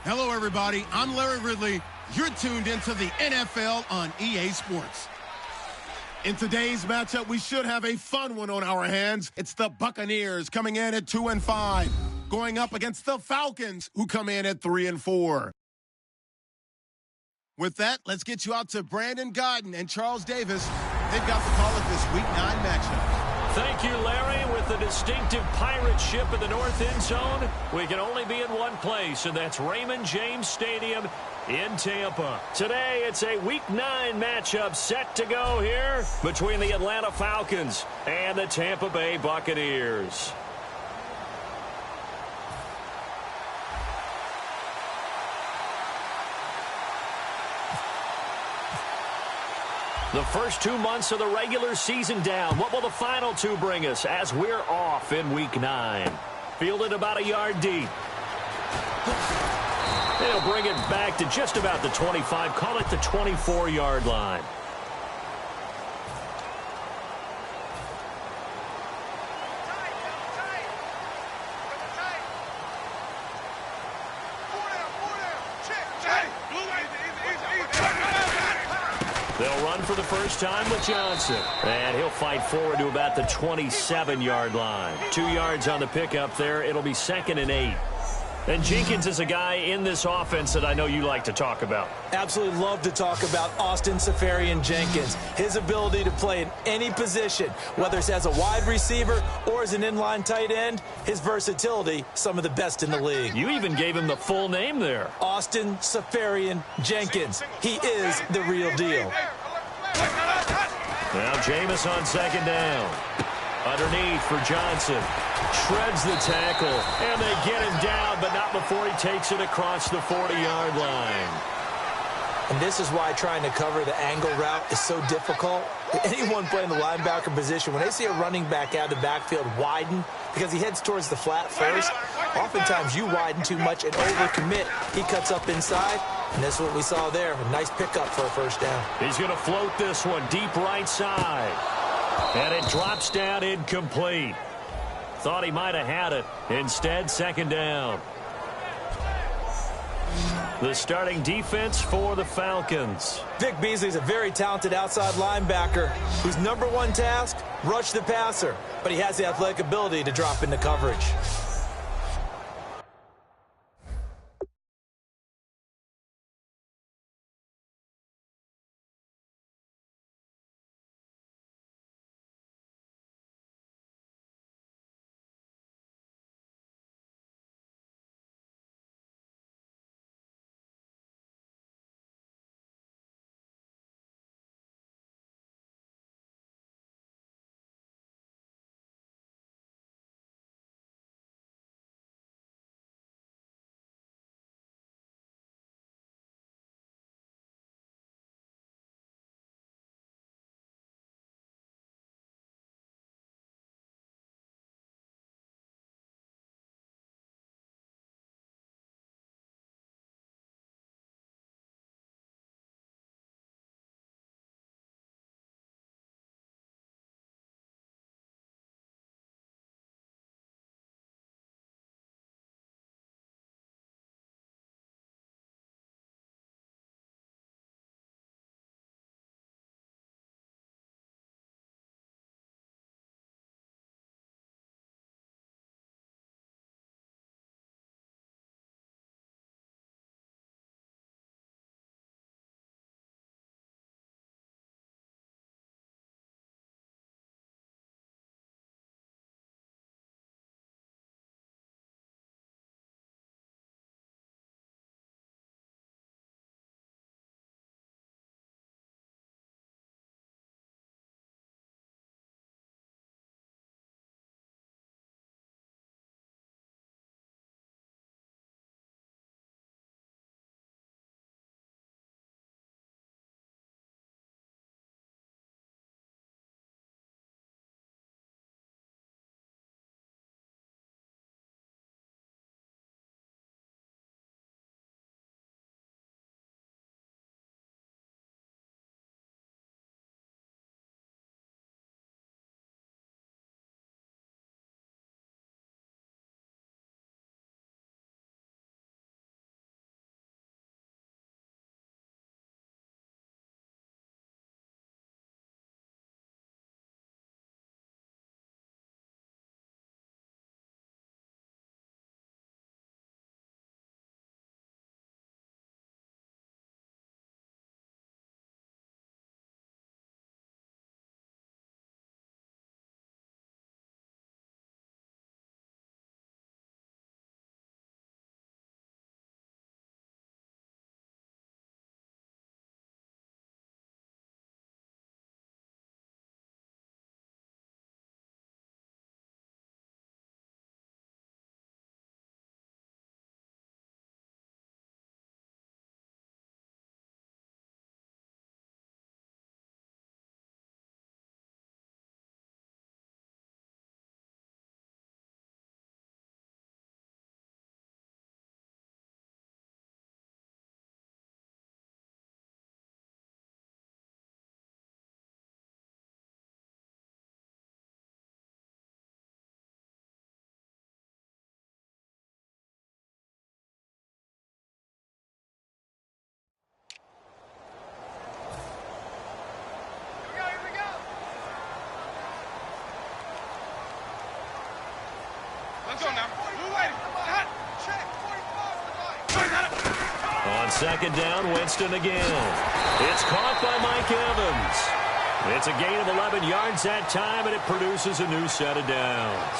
Hello, everybody. I'm Larry Ridley. You're tuned into the NFL on EA Sports. In today's matchup, we should have a fun one on our hands. It's the Buccaneers coming in at 2-5, going up against the Falcons, who come in at 3-4. With that, let's get you out to Brandon Godden and Charles Davis. They've got the call of this Week 9 matchup. Thank you, Larry. With the distinctive pirate ship in the north end zone, we can only be in one place, and that's Raymond James Stadium in Tampa. Today, it's a Week 9 matchup set to go here between the Atlanta Falcons and the Tampa Bay Buccaneers. The first 2 months of the regular season down. What will the final two bring us as we're off in Week 9? Fielded about a yard deep. They'll bring it back to just about the 25. Call it the 24-yard line. They'll run for the first time with Johnson. And he'll fight forward to about the 27-yard line. 2 yards on the pickup there. It'll be 2nd and 8. And Jenkins is a guy in this offense that I know you like to talk about. Absolutely love to talk about Austin Seferian-Jenkins. His ability to play in any position, whether it's as a wide receiver or as an inline tight end, his versatility, some of the best in the league. You even gave him the full name there. Austin Seferian-Jenkins. He is the real deal. Now Jameis on 2nd down. Underneath for Johnson. Shreds the tackle, and they get him down, but not before he takes it across the 40-yard line. And this is why trying to cover the angle route is so difficult. Anyone playing the linebacker position, when they see a running back out of the backfield widen, because he heads towards the flat first, oftentimes you widen too much and overcommit. He cuts up inside, and that's what we saw there. A nice pickup for a first down. He's going to float this one deep right side. And it drops down incomplete. Thought he might have had it. Instead, 2nd down. The starting defense for the Falcons. Vic Beasley's a very talented outside linebacker whose number one task, rush the passer. But he has the athletic ability to drop into coverage. second down, Winston again. It's caught by Mike Evans. It's a gain of 11 yards that time, and it produces a new set of downs.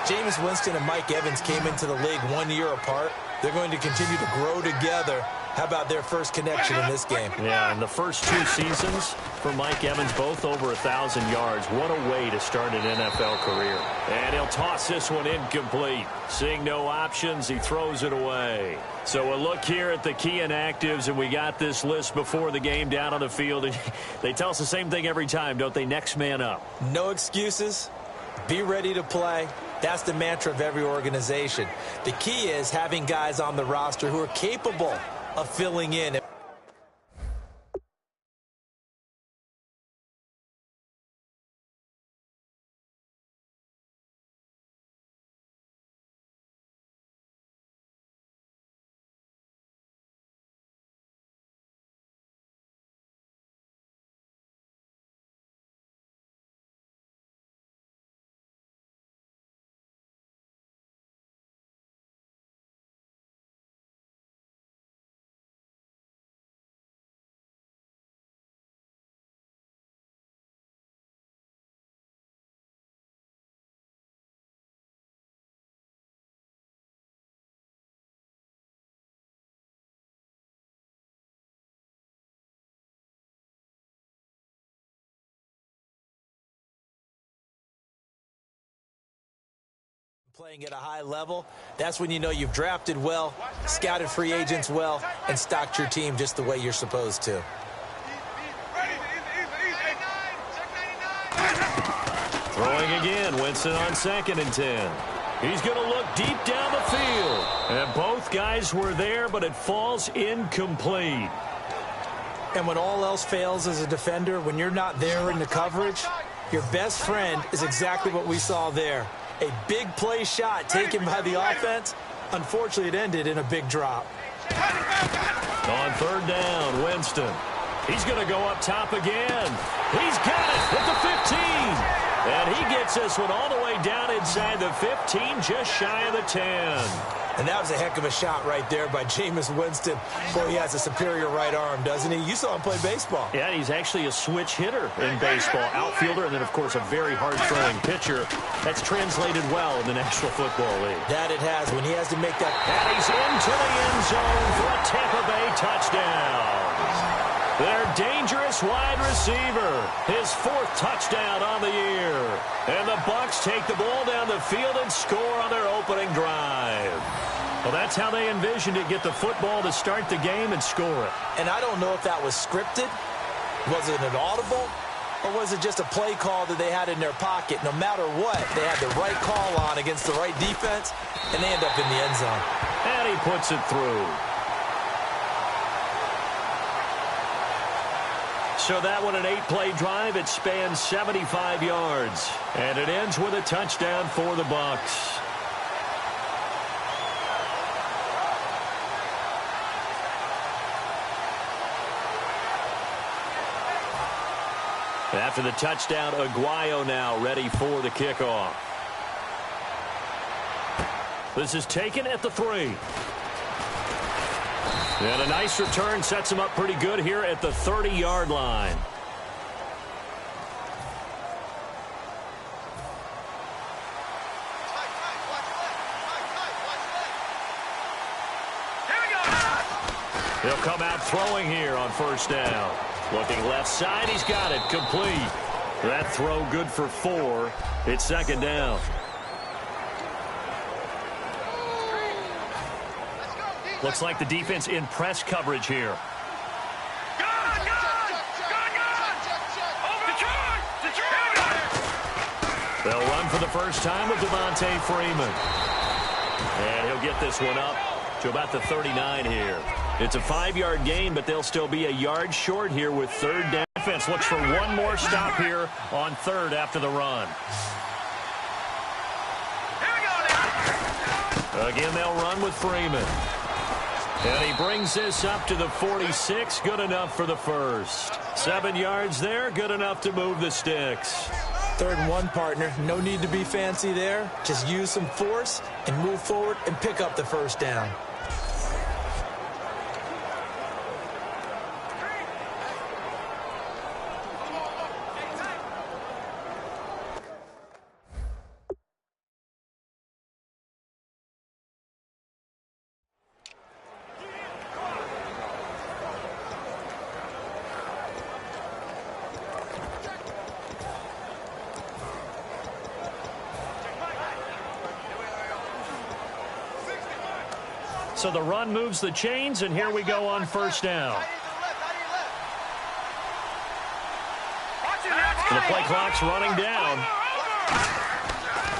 Jameis Winston and Mike Evans came into the league 1 year apart. They're going to continue to grow together. How about their first connection in this game? Yeah, in the first 2 seasons for Mike Evans, both over 1,000 yards. What a way to start an NFL career. And he'll toss this one incomplete. Seeing no options, he throws it away. So a look here at the key inactives, and we got this list before the game down on the field. They tell us the same thing every time, don't they? Next man up. No excuses. Be ready to play. That's the mantra of every organization. The key is having guys on the roster who are capable of filling in. Playing at a high level, that's when you know you've drafted well, scouted free agents well, and stocked your team just the way you're supposed to. Throwing again, Winston on 2nd and 10. He's going to look deep down the field. And both guys were there, but it falls incomplete. And when all else fails as a defender, when you're not there in the coverage, your best friend is exactly what we saw there. A big play shot taken by the offense. Unfortunately, it ended in a big drop. On 3rd down, Winston. He's going to go up top again. He's got it at the 15. And he gets this one all the way down inside the 15, just shy of the 10. And that was a heck of a shot right there by Jameis Winston. Boy, he has a superior right arm, doesn't he? You saw him play baseball. Yeah, he's actually a switch hitter in baseball. Outfielder, and then, of course, a very hard-throwing pitcher. That's translated well in the National Football League. That it has. When he has to make that... And he's into the end zone for a Tampa Bay touchdown. Their dangerous wide receiver. His 4th touchdown on the year. And the Bucs take the ball down the field and score on their opening drive. Well, that's how they envisioned it. Get the football to start the game and score it. And I don't know if that was scripted. Was it an audible? Or was it just a play call that they had in their pocket? No matter what, they had the right call on against the right defense, and they end up in the end zone. And he puts it through. So that one, an 8-play drive. It spans 75 yards. And it ends with a touchdown for the Bucs. After the touchdown, Aguayo now ready for the kickoff. This is taken at the 3. And a nice return sets him up pretty good here at the 30-yard line. He'll come out throwing here on 1st down. Looking left side, he's got it, complete. That throw good for 4. It's 2nd down. Looks like the defense in press coverage here. They'll run for the first time with Devontae Freeman. And he'll get this one up to about the 39 here. It's a 5-yard gain, but they'll still be a yard short here with 3rd down. Defense looks for one more stop here on 3rd after the run. Again, they'll run with Freeman. And he brings this up to the 46. Good enough for the 1st. 7 yards there. Good enough to move the sticks. 3rd and 1, partner. No need to be fancy there. Just use some force and move forward and pick up the 1st down. So the run moves the chains, and here we go on first down. The play clock's running down.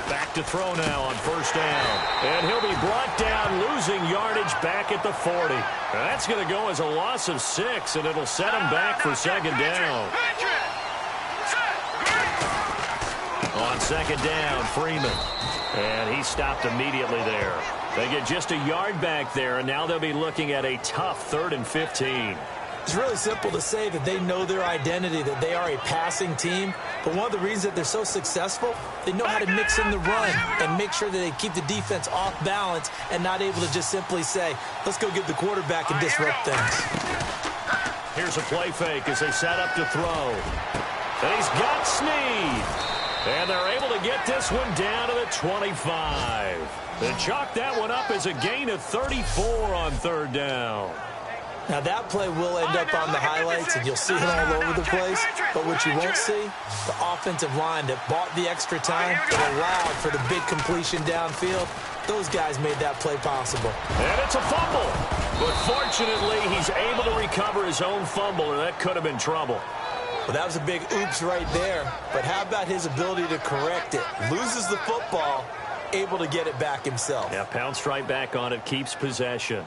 Back to throw now on first down. And he'll be brought down, losing yardage back at the 40. That's going to go as a loss of 6, and it'll set him back for second down. On second down, Freeman. And he stopped immediately there. They get just a yard back there, and now they'll be looking at a tough 3rd and 15. It's really simple to say that they know their identity, that they are a passing team. But one of the reasons that they're so successful, they know how to mix in the run and make sure that they keep the defense off balance and not able to just simply say, let's go get the quarterback and disrupt things. Here's a play fake as they set up to throw. And he's got Snead. And they're able to get this one down to the 25. They chalk that one up as a gain of 34 on 3rd down. Now, that play will end up on the highlights, and you'll see it all over the place. But what you won't see, the offensive line that bought the extra time, that allowed for the big completion downfield, those guys made that play possible. And it's a fumble. But fortunately, he's able to recover his own fumble, or that could have been trouble. Well, that was a big oops right there. But how about his ability to correct it? Loses the football, able to get it back himself. Yeah, pounced right back on it, keeps possession.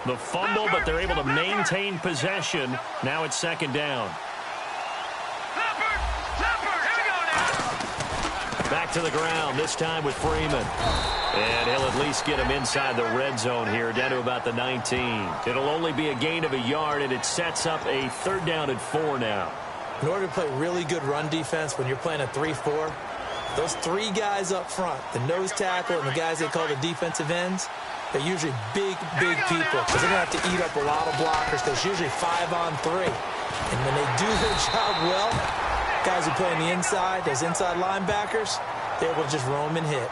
The fumble, but they're able to maintain possession. Now it's second down. Back to the ground, this time with Freeman. And he'll at least get him inside the red zone here, down to about the 19. It'll only be a gain of a yard, and it sets up a 3rd down and 4 now. In order to play really good run defense when you're playing a 3-4, those 3 guys up front, the nose tackle and the guys they call the defensive ends, they're usually big people because they're going to have to eat up a lot of blockers because it's usually 5-on-3. And when they do their job well, guys who play on the inside, those inside linebackers, they're able to just roam and hit.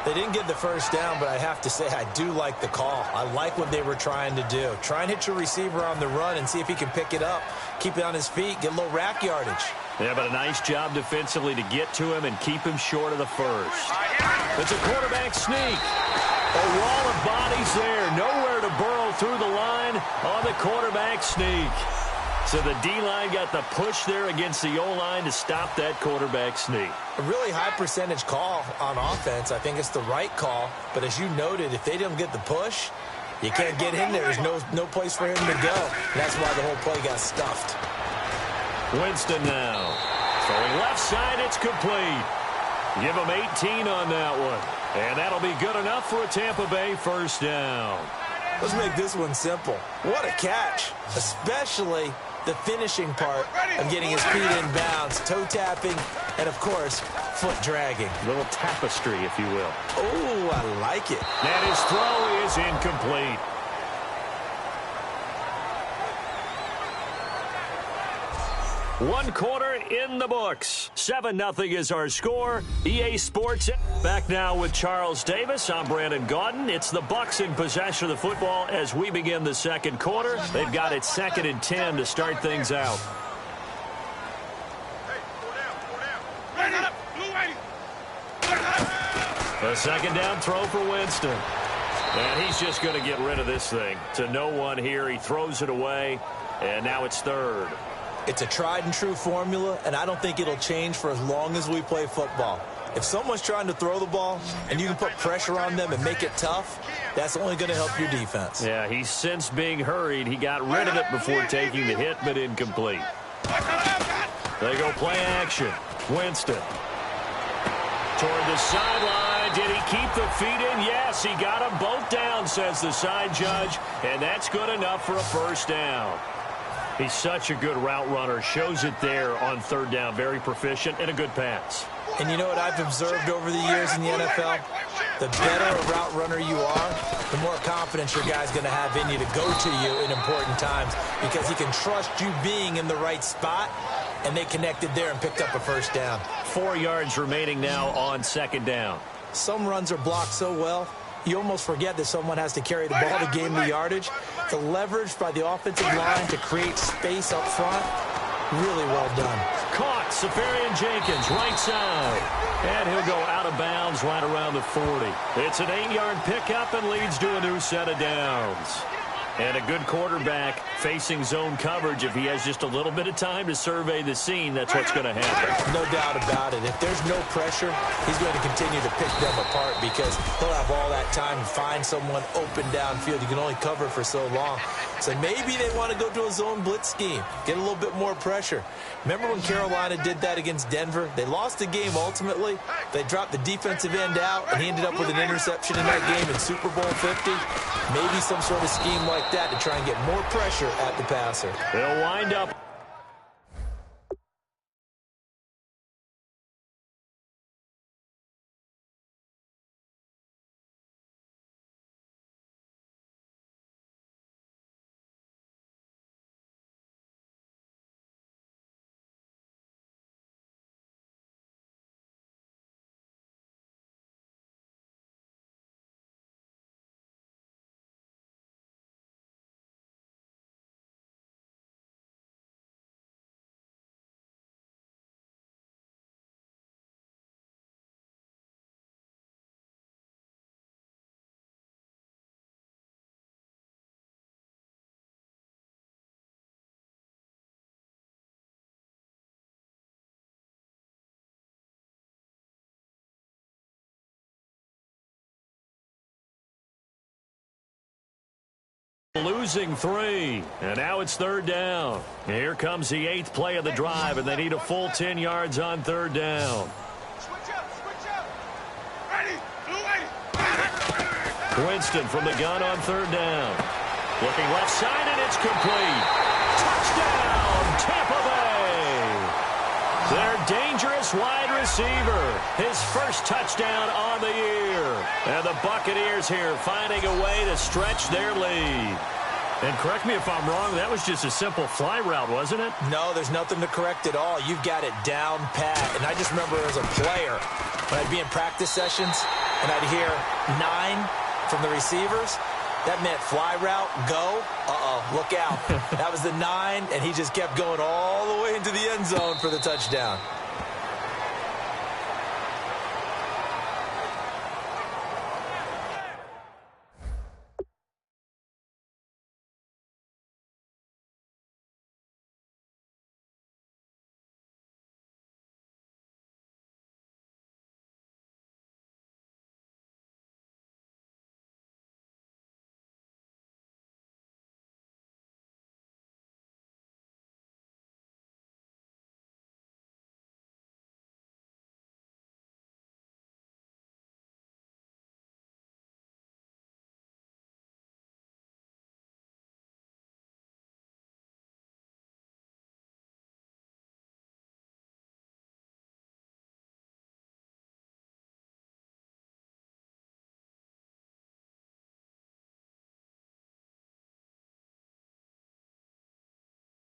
They didn't get the first down, but I have to say I do like the call. I like what they were trying to do. Try and hit your receiver on the run and see if he can pick it up, keep it on his feet, get a little rack yardage. Yeah, but a nice job defensively to get to him and keep him short of the first. It's a quarterback sneak. A wall of bodies there. Nowhere to burrow through the line on the quarterback sneak. So the D-line got the push there against the O-line to stop that quarterback sneak. A really high percentage call on offense. I think it's the right call. But as you noted, if they don't get the push, you can't get in there. There's no place for him to go. And that's why the whole play got stuffed. Winston now. Throwing left side, it's complete. Give him 18 on that one. And that'll be good enough for a Tampa Bay first down. Let's make this one simple. What a catch, especially the finishing part of getting his feet in bounds, toe tapping, and, of course, foot dragging. A little tapestry, if you will. Oh, I like it. And his throw is incomplete. One quarter in the books. 7-0 is our score. EA Sports back now with Charles Davis. I'm Brandon Gaudin. It's the Bucs in possession of the football as we begin the second quarter. They've got it 2nd and 10 to start things out. A second down throw for Winston. And he's just going to get rid of this thing. To no one here. He throws it away. And now it's 3rd. It's a tried-and-true formula, and I don't think it'll change for as long as we play football. If someone's trying to throw the ball and you can put pressure on them and make it tough, that's only going to help your defense. Yeah, he's since being hurried. He got rid of it before taking the hit, but incomplete. They go play action. Winston. Toward the sideline. Did he keep the feet in? Yes, he got them both down, says the side judge, and that's good enough for a first down. He's such a good route runner. Shows it there on 3rd down. Very proficient and a good pass. And you know what I've observed over the years in the NFL? The better a route runner you are, the more confidence your guy's going to have in you to go to you in important times because he can trust you being in the right spot, and they connected there and picked up a first down. 4 yards remaining now on 2nd down. Some runs are blocked so well, you almost forget that someone has to carry the ball to gain the yardage. The leverage by the offensive line to create space up front, Really well done. Caught. Safarian Jenkins, right side. And he'll go out of bounds right around the 40. It's an 8-yard pickup and leads to a new set of downs. And a good quarterback facing zone coverage. If he has just a little bit of time to survey the scene, that's what's going to happen. No doubt about it. If there's no pressure, he's going to continue to pick them apart because he'll have all that time to find someone open downfield. You can only cover for so long. So maybe they want to go to a zone blitz scheme, get a little bit more pressure. Remember when Carolina did that against Denver? They lost the game ultimately. They dropped the defensive end out, and he ended up with an interception in that game in Super Bowl 50. Maybe some sort of scheme like that to try and get more pressure at the passer. They'll wind up. Losing 3, and now it's 3rd down. Here comes the 8th play of the drive, and they need a full 10 yards on 3rd down. Winston from the gun on 3rd down. Looking left side, and it's complete. Touchdown, Tampa Bay. Their dangerous wide receiver. His first touchdown on the year. And the Buccaneers here finding a way to stretch their lead. And correct me if I'm wrong, that was just a simple fly route, wasn't it? No, there's nothing to correct at all. You've got it down pat. And I just remember as a player, when I'd be in practice sessions, and I'd hear 9 from the receivers, that meant fly route, go, look out. That was the 9, and he just kept going all the way into the end zone for the touchdown.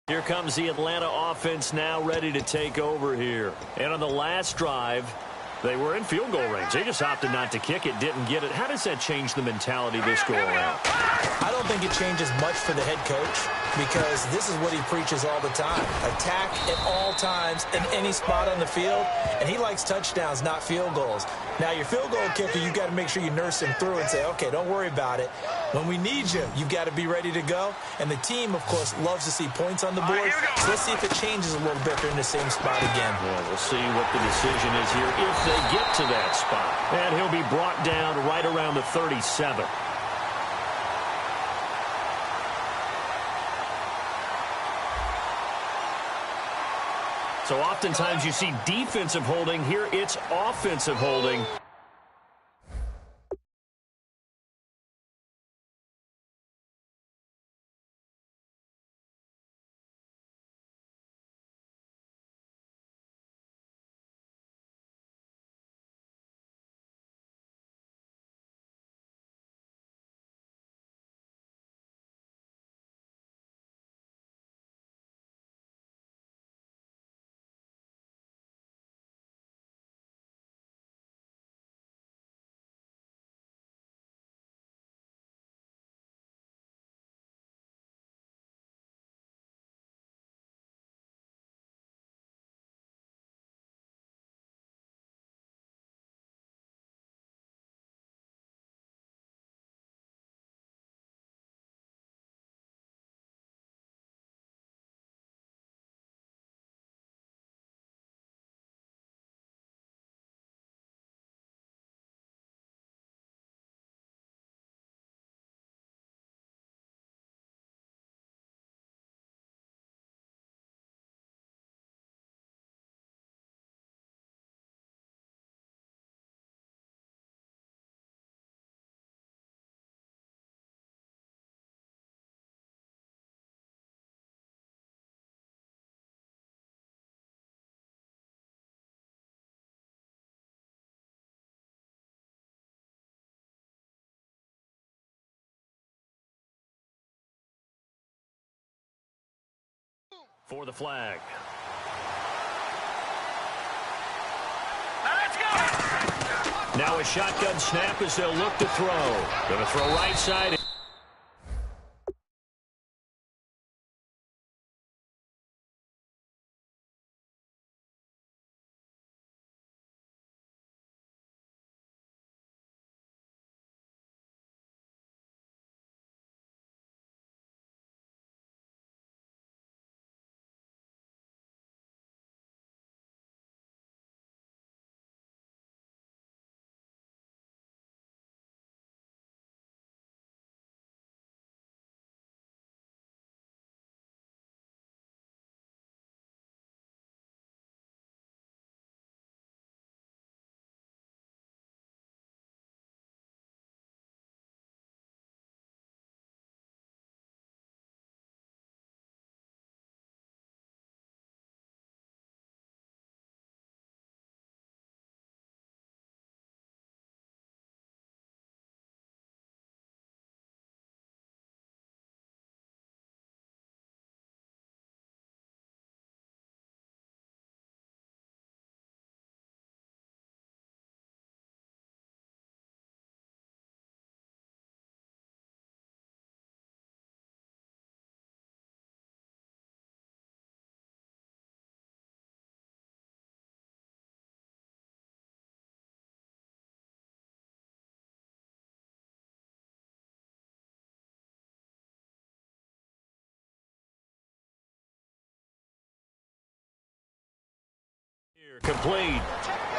Here comes the Atlanta offense now ready to take over here. And on the last drive, they were in field goal range. They just opted not to kick it, didn't get it. How does that change the mentality this go around? I don't think it changes much for the head coach because this is what he preaches all the time. Attack at all times in any spot on the field, and he likes touchdowns, not field goals. Now, your field goal kicker, you've got to make sure you nurse him through and say, okay, don't worry about it. When we need you, you've got to be ready to go. And the team, of course, loves to see points on the board. So let's see if it changes a little bit. They're in the same spot again. Yeah, we'll see what the decision is here if they get to that spot. And he'll be brought down right around the 37. So oftentimes you see defensive holding. Here it's offensive holding. for the flag. Now a shotgun snap as they'll look to throw. Going to throw right side. Complete.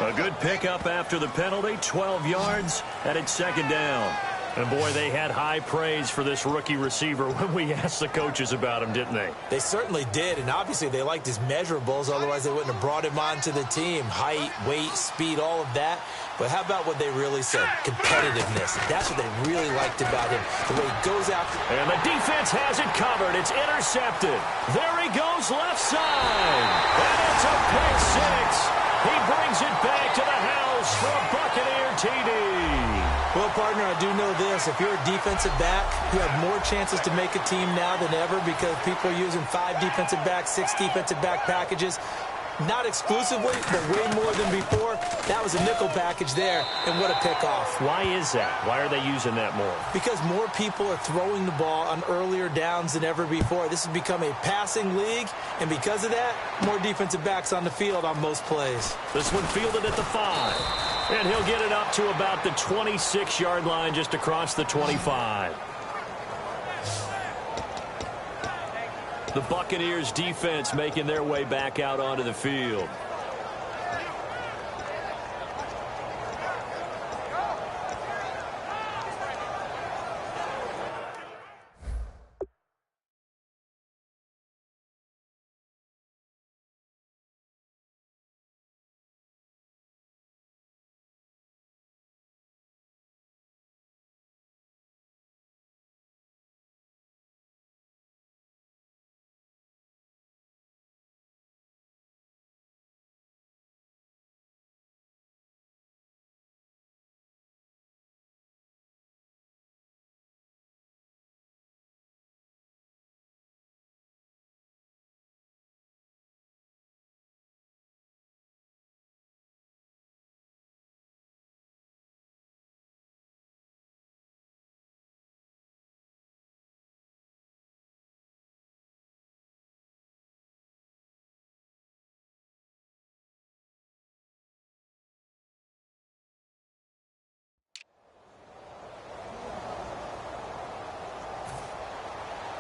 A good pickup after the penalty, 12 yards, and it's second down. And, boy, they had high praise for this rookie receiver when we asked the coaches about him, didn't they? They certainly did, and obviously they liked his measurables. Otherwise, they wouldn't have brought him onto the team. Height, weight, speed, all of that. But how about what they really said? Competitiveness. That's what they really liked about him. The way he goes after. And the defense has it covered. It's intercepted. There he goes left side. And it's a pick six. He brings it back to the house for a Buccaneer TD. Well, partner, I do know this. If you're a defensive back, you have more chances to make a team now than ever because people are using 5 defensive backs, 6 defensive back packages. Not exclusively, but way more than before. That was a nickel package there, and what a pickoff. Why is that? Why are they using that more? Because more people are throwing the ball on earlier downs than ever before. This has become a passing league, and because of that, more defensive backs on the field on most plays. This one fielded at the 5, and he'll get it up to about the 26-yard line just across the 25. The Buccaneers defense making their way back out onto the field.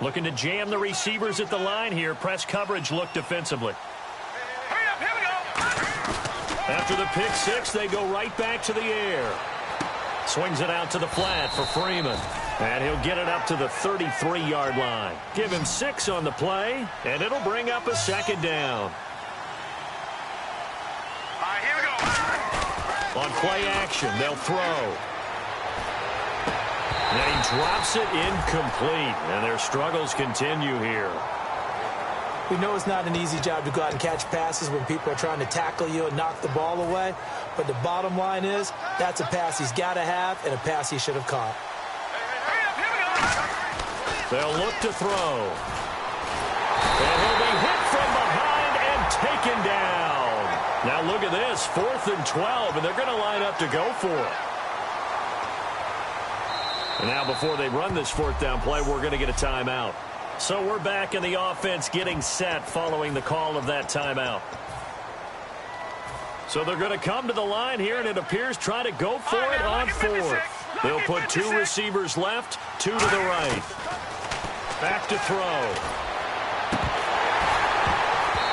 Looking to jam the receivers at the line here. Press coverage look defensively. Hurry up, here we go. After the pick six, they go right back to the air. Swings it out to the flat for Freeman. And he'll get it up to the 33-yard line. Give him 6 on the play, and it'll bring up a second down. All right, here we go. On play action, they'll throw. And he drops it incomplete, and their struggles continue here. We know it's not an easy job to go out and catch passes when people are trying to tackle you and knock the ball away. But the bottom line is, that's a pass he's got to have and a pass he should have caught. They'll look to throw. And he'll be hit from taken down. Now look at this, 4th and 12, and they're going to line up to go for it. And now before they run this 4th down play, we're going to get a timeout. So we're back in the offense getting set following the call of that timeout. So they're going to come to the line here, and it appears try to go for it on 4th. They'll put 2 receivers left, 2 to the right. Back to throw.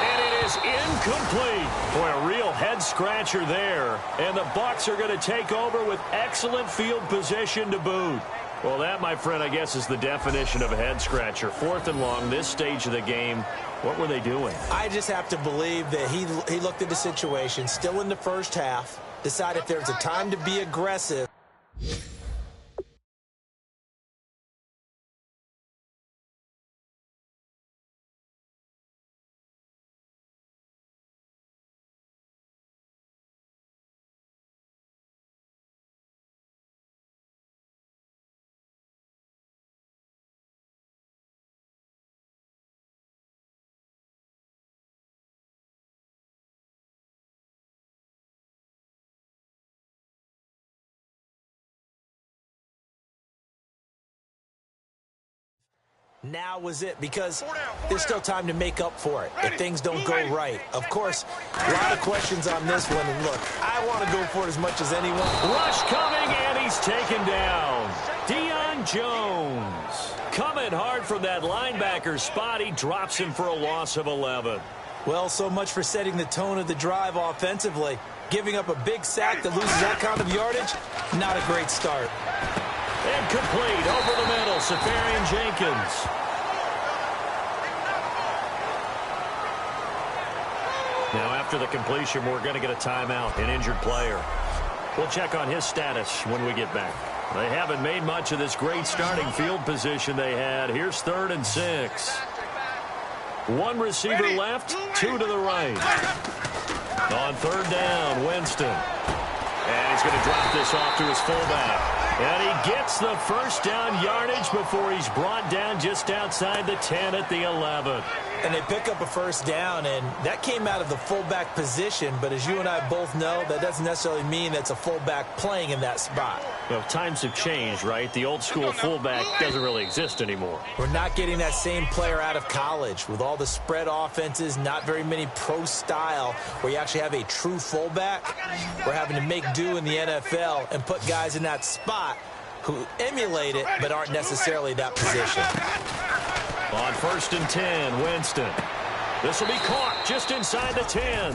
And it is incomplete. Boy, a real head-scratcher there. And the Bucs are going to take over with excellent field position to boot. Well, that, my friend, I guess is the definition of a head-scratcher. 4th and long, this stage of the game. What were they doing? I just have to believe that he looked at the situation, still in the first half, decided if there's a time to be aggressive. Now was it, because there's still time to make up for it if things don't go right. Of course, a lot of questions on this one. And look, I want to go for it as much as anyone. Rush coming, and he's taken down. Deion Jones coming hard from that linebacker spot. He drops him for a loss of 11. Well, so much for setting the tone of the drive offensively. Giving up a big sack that loses that kind of yardage, not a great start. Incomplete over the middle, Safarian Jenkins. Now after the completion, we're going to get a timeout, an injured player. We'll check on his status when we get back. They haven't made much of this great starting field position they had. Here's 3rd and 6. 1 receiver left, 2 to the right. On 3rd down, Winston. And he's going to drop this off to his fullback. And he gets the first down yardage before he's brought down just outside the 10 at the 11. And they pick up a first down, and that came out of the fullback position. But as you and I both know, that doesn't necessarily mean that's a fullback playing in that spot. Well, times have changed, right? The old school fullback doesn't really exist anymore. We're not getting that same player out of college with all the spread offenses, not very many pro style where you actually have a true fullback. We're having to make do in the NFL and put guys in that spot who emulate it but aren't necessarily that position. On 1st and 10, Winston. This will be caught just inside the 10.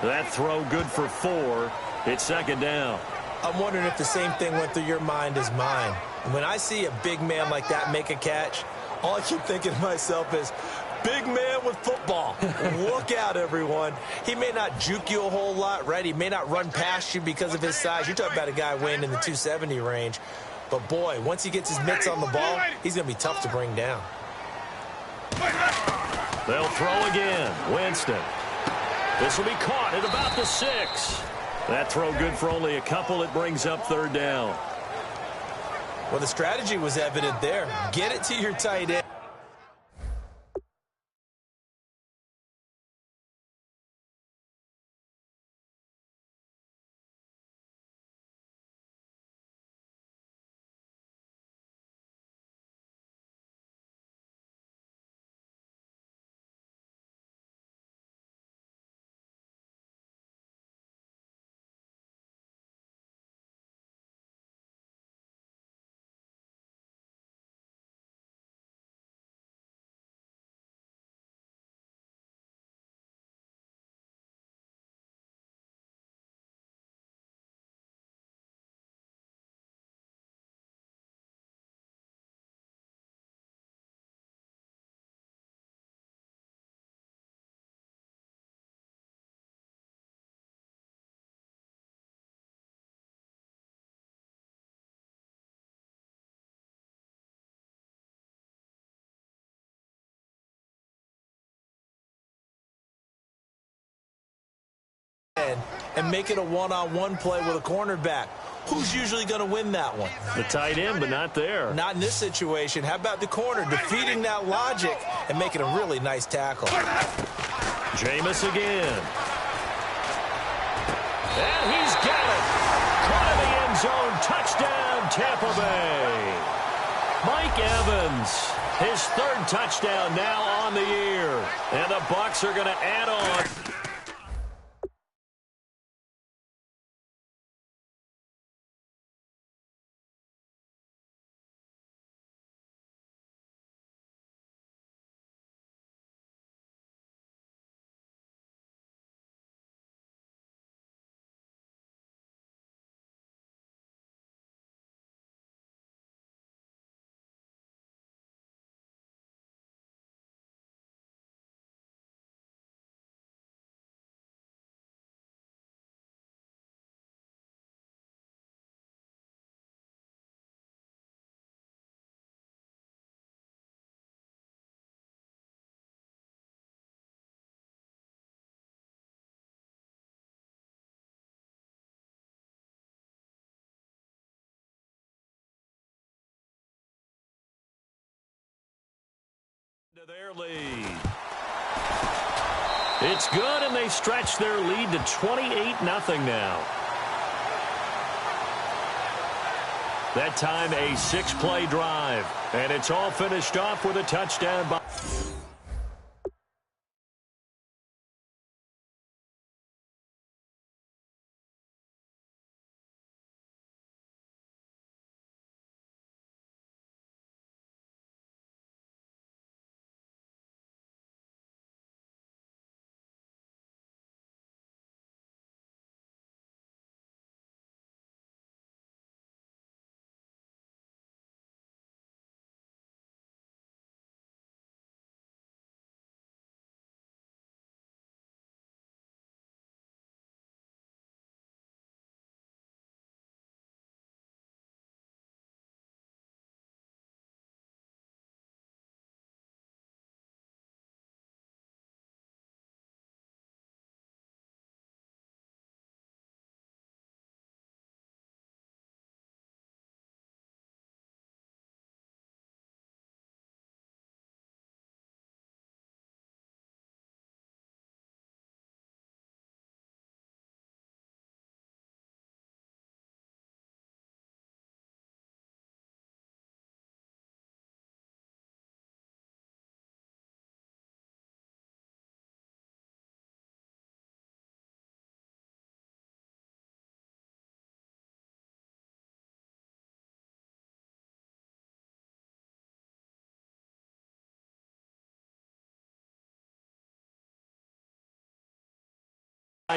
That throw good for 4. It's 2nd down. I'm wondering if the same thing went through your mind as mine. When I see a big man like that make a catch, all I keep thinking to myself is, big man with football. Look out, everyone. He may not juke you a whole lot, right? He may not run past you because of his size. You're talking about a guy weighing in the 270 range. But, boy, once he gets his mitts on the ball, he's going to be tough to bring down. They'll throw again. Winston. This will be caught at about the 6. That throw good for only a couple. It brings up 3rd down. Well, the strategy was evident there. Get it to your tight end. And make it a one-on-one play with a cornerback. Who's usually going to win that one? The tight end, but not there. Not in this situation. How about the corner defeating that logic and making a really nice tackle? Jameis again. And he's got it. Caught in the end zone. Touchdown, Tampa Bay. Mike Evans, his third touchdown now on the year. And the Bucs are going to add on. To their lead. It's good, and they stretch their lead to 28-0 now. That time a 6-play drive, and it's all finished off with a touchdown by...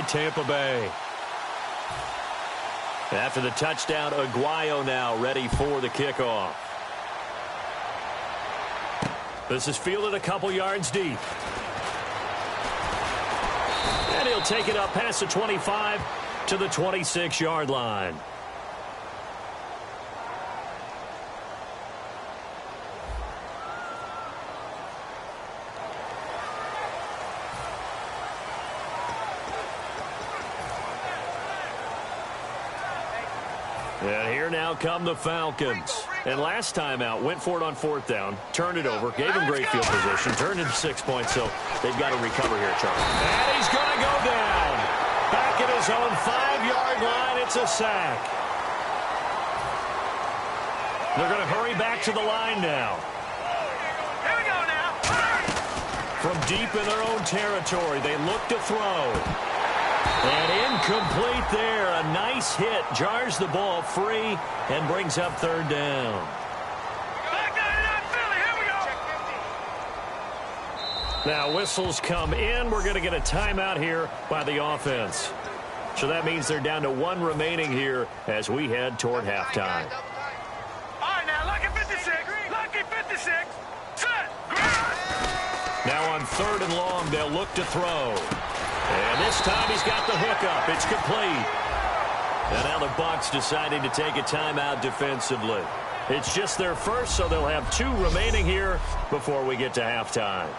Tampa Bay. After the touchdown, Aguayo now ready for the kickoff. This is fielded a couple yards deep. And he'll take it up past the 25 to the 26-yard line. And here now come the Falcons. And last time out, went for it on 4th down, turned it over, gave him great field position, turned it to 6 points, so they've got to recover here, Charlie. And he's going to go down. Back at his own 5-yard line, it's a sack. They're going to hurry back to the line now. Here we go now. From deep in their own territory, they look to throw. And incomplete there. A nice hit. Jars the ball free and brings up 3rd down. Now whistles come in. We're going to get a timeout here by the offense. So that means they're down to 1 remaining here as we head toward halftime. All right, now, lucky 56. Lucky 56. Set. Now on 3rd and long, they'll look to throw. And this time he's got the hookup. It's complete. And now the Bucs deciding to take a timeout defensively. It's just their first, so they'll have 2 remaining here before we get to halftime.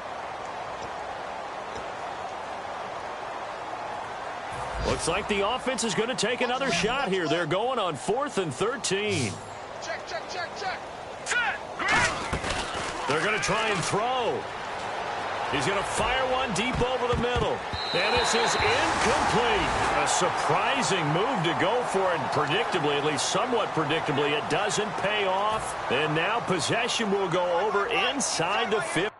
Looks like the offense is going to take another shot here. They're going on 4th and 13. Check. They're going to try and throw. He's going to fire one deep over the middle. And this is incomplete. A surprising move to go for it. Predictably, at least somewhat predictably, it doesn't pay off. And now possession will go over inside the 50.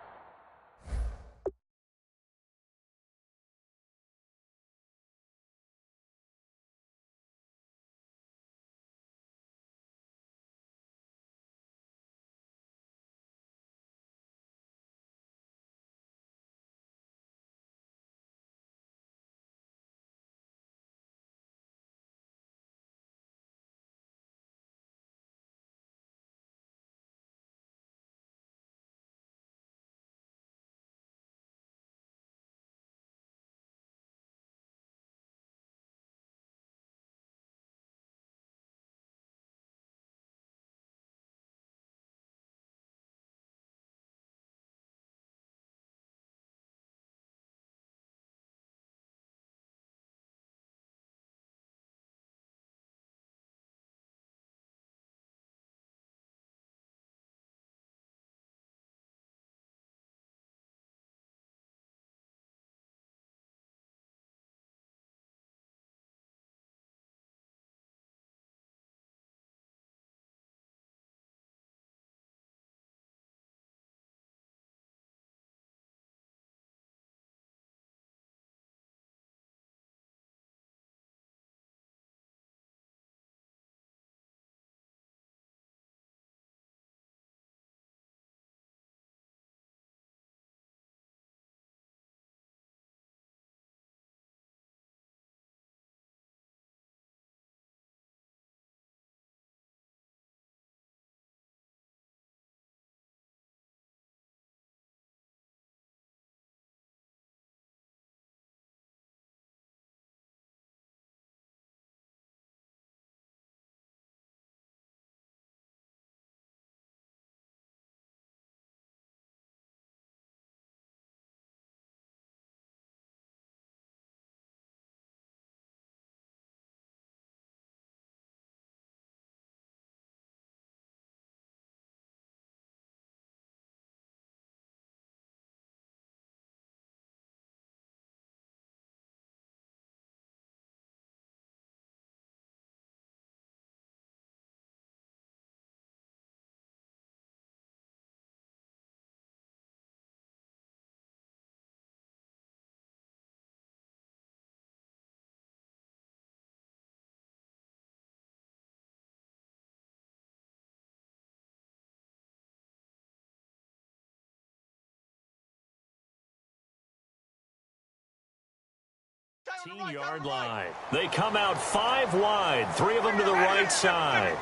Yard line. They come out 5 wide, 3 of them to the right side.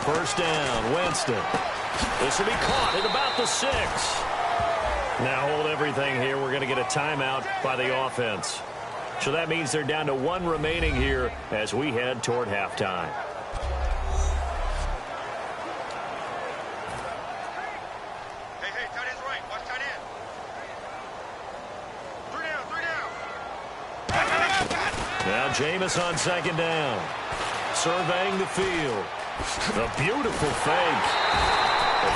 First down, Winston. This will be caught at about the 6. Now hold everything here. We're going to get a timeout by the offense. So that means they're down to 1 remaining here as we head toward halftime. Now Jameis on second down. Surveying the field. A beautiful fake.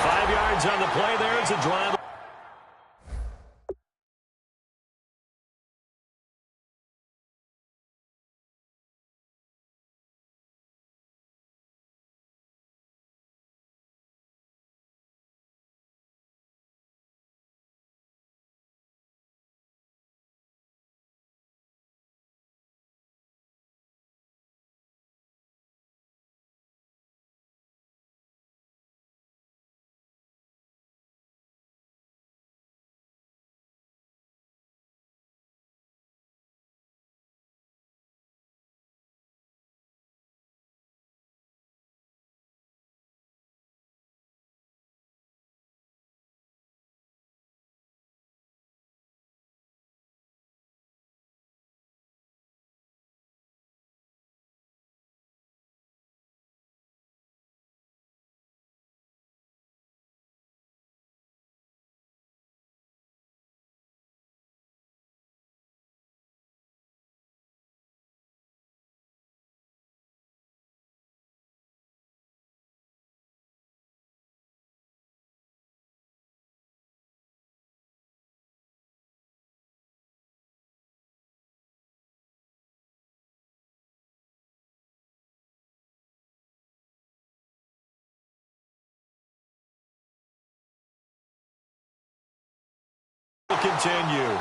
5 yards on the play there. It's a drive. continue.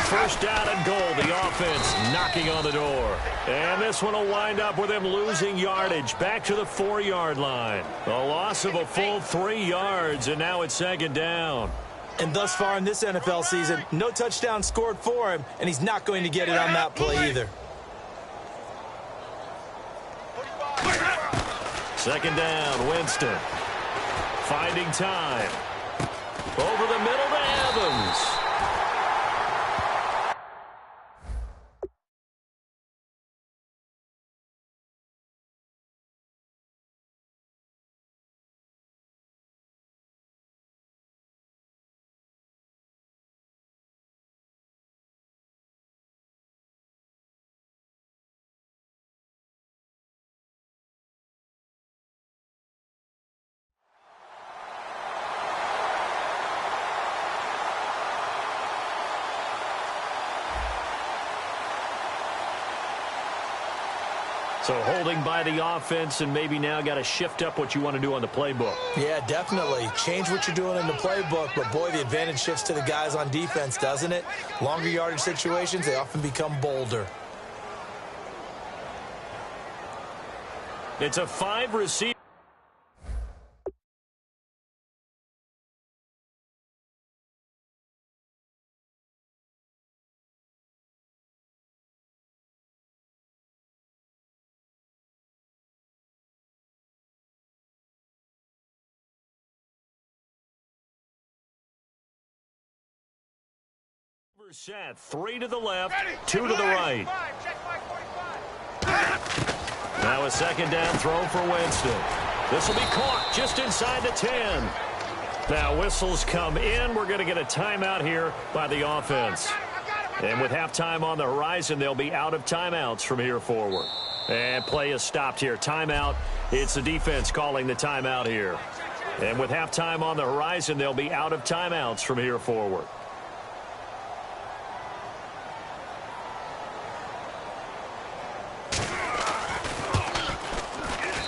First down and goal. The offense knocking on the door. And this one will wind up with him losing yardage back to the 4-yard line. A loss of a full 3 yards, and now it's second down. And thus far in this NFL season, no touchdown scored for him, and he's not going to get it on that play either. Second down, Winston. Finding time. Over the middle to Evans. So holding by the offense, and maybe now got to shift up what you want to do on the playbook. Yeah, definitely. Change what you're doing in the playbook, but boy, the advantage shifts to the guys on defense, doesn't it? Longer yardage situations, they often become bolder. It's a 5-receiver. Set 3 to the left, 2 to the right. Now a second down throw for Winston. This will be caught just inside the 10. Now whistles come in. We're going to get a timeout here by the offense. And with halftime on the horizon, they'll be out of timeouts from here forward. And play is stopped here. Timeout. It's the defense calling the timeout here. And with halftime on the horizon, they'll be out of timeouts from here forward.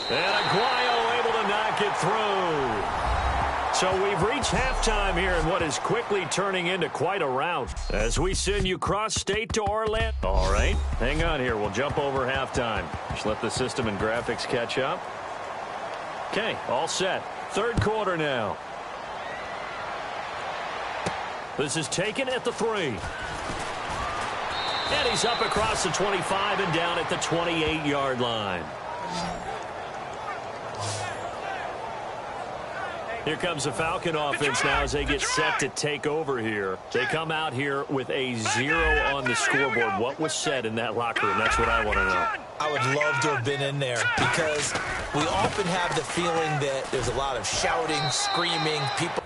And Aguayo able to knock it through. So we've reached halftime here in what is quickly turning into quite a rout as we send you cross-state to Orlando. All right, hang on here. We'll jump over halftime. Just let the system and graphics catch up. Okay, all set. Third quarter now. This is taken at the 3. And he's up across the 25 and down at the 28-yard line. Here comes the Falcon offense now as they get set to take over here. They come out here with a 0 on the scoreboard. What was said in that locker room? That's what I want to know. I would love to have been in there because we often have the feeling that there's a lot of shouting, screaming, people.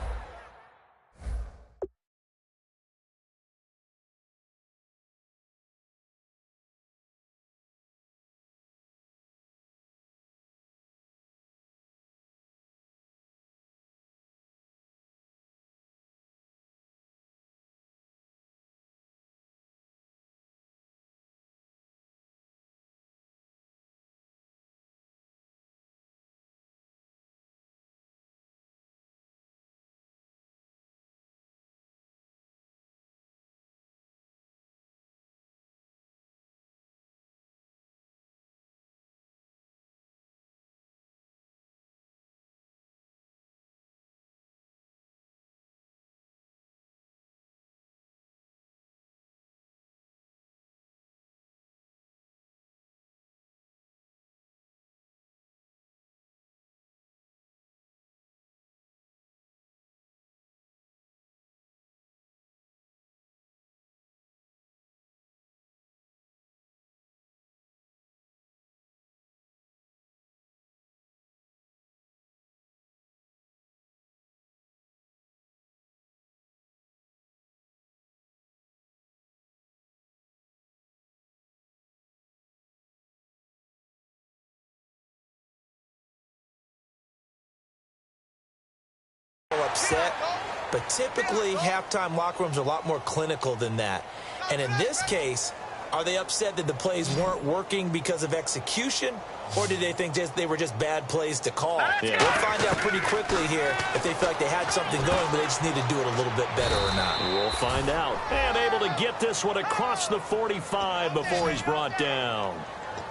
Upset, but typically halftime locker rooms are a lot more clinical than that. And in this case, are they upset that the plays weren't working because of execution, or did they think they were just bad plays to call? Yeah. We'll find out pretty quickly here if they feel like they had something going, but they just need to do it a little bit better or not. We'll find out. And able to get this one across the 45 before he's brought down.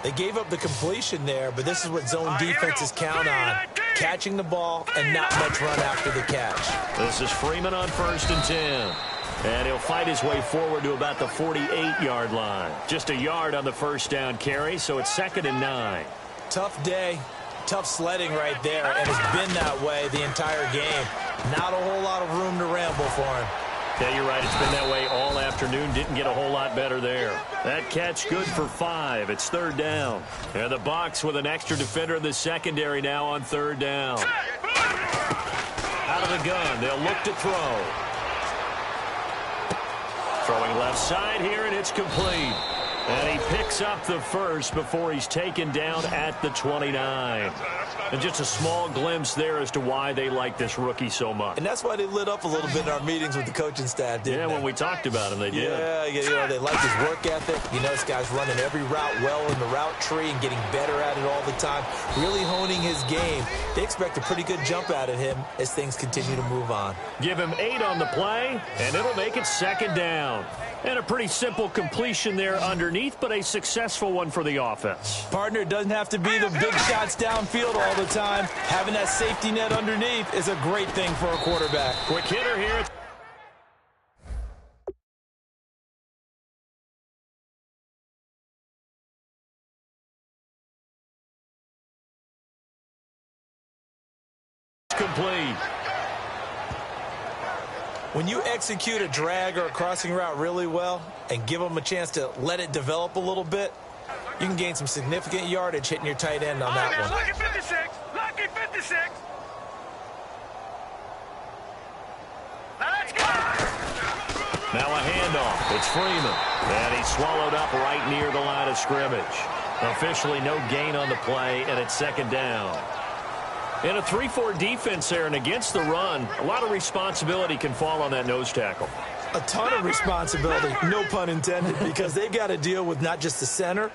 They gave up the completion there, but this is what zone defenses count on. Catching the ball and not much run after the catch. This is Freeman on 1st and 10. And he'll fight his way forward to about the 48-yard line. Just a yard on the first down carry, so it's 2nd and 9. Tough day, tough sledding right there, and it's been that way the entire game. Not a whole lot of room to ramble for him. Yeah, you're right. It's been that way all afternoon. Didn't get a whole lot better there. That catch good for 5. It's 3rd down. And the Bucs with an extra defender in the secondary now on 3rd down. Out of the gun. They'll look to throw. Throwing left side here, and it's complete. And he picks up the first before he's taken down at the 29. And just a small glimpse there as to why they like this rookie so much. And that's why they lit up a little bit in our meetings with the coaching staff, didn't they? When we talked about him, they did. Yeah, you know, they like his work ethic. You know, this guy's running every route well in the route tree and getting better at it all the time, really honing his game. They expect a pretty good jump out of him as things continue to move on. Give him 8 on the play, and it'll make it 2nd down. And a pretty simple completion there underneath, but a successful one for the offense. Partner, it doesn't have to be the big shots downfield all the time. Having that safety net underneath is a great thing for a quarterback. Quick hitter here. Complete. When you execute a drag or a crossing route really well and give them a chance to let it develop a little bit, you can gain some significant yardage hitting your tight end on that one. Lucky 56. Lucky 56. Now let's go. Now a handoff. It's Freeman. And he's swallowed up right near the line of scrimmage. Officially no gain on the play, and it's 2nd down. In a 3-4 defense there, and against the run, a lot of responsibility can fall on that nose tackle. A ton of responsibility, no pun intended, because they've got to deal with not just the center,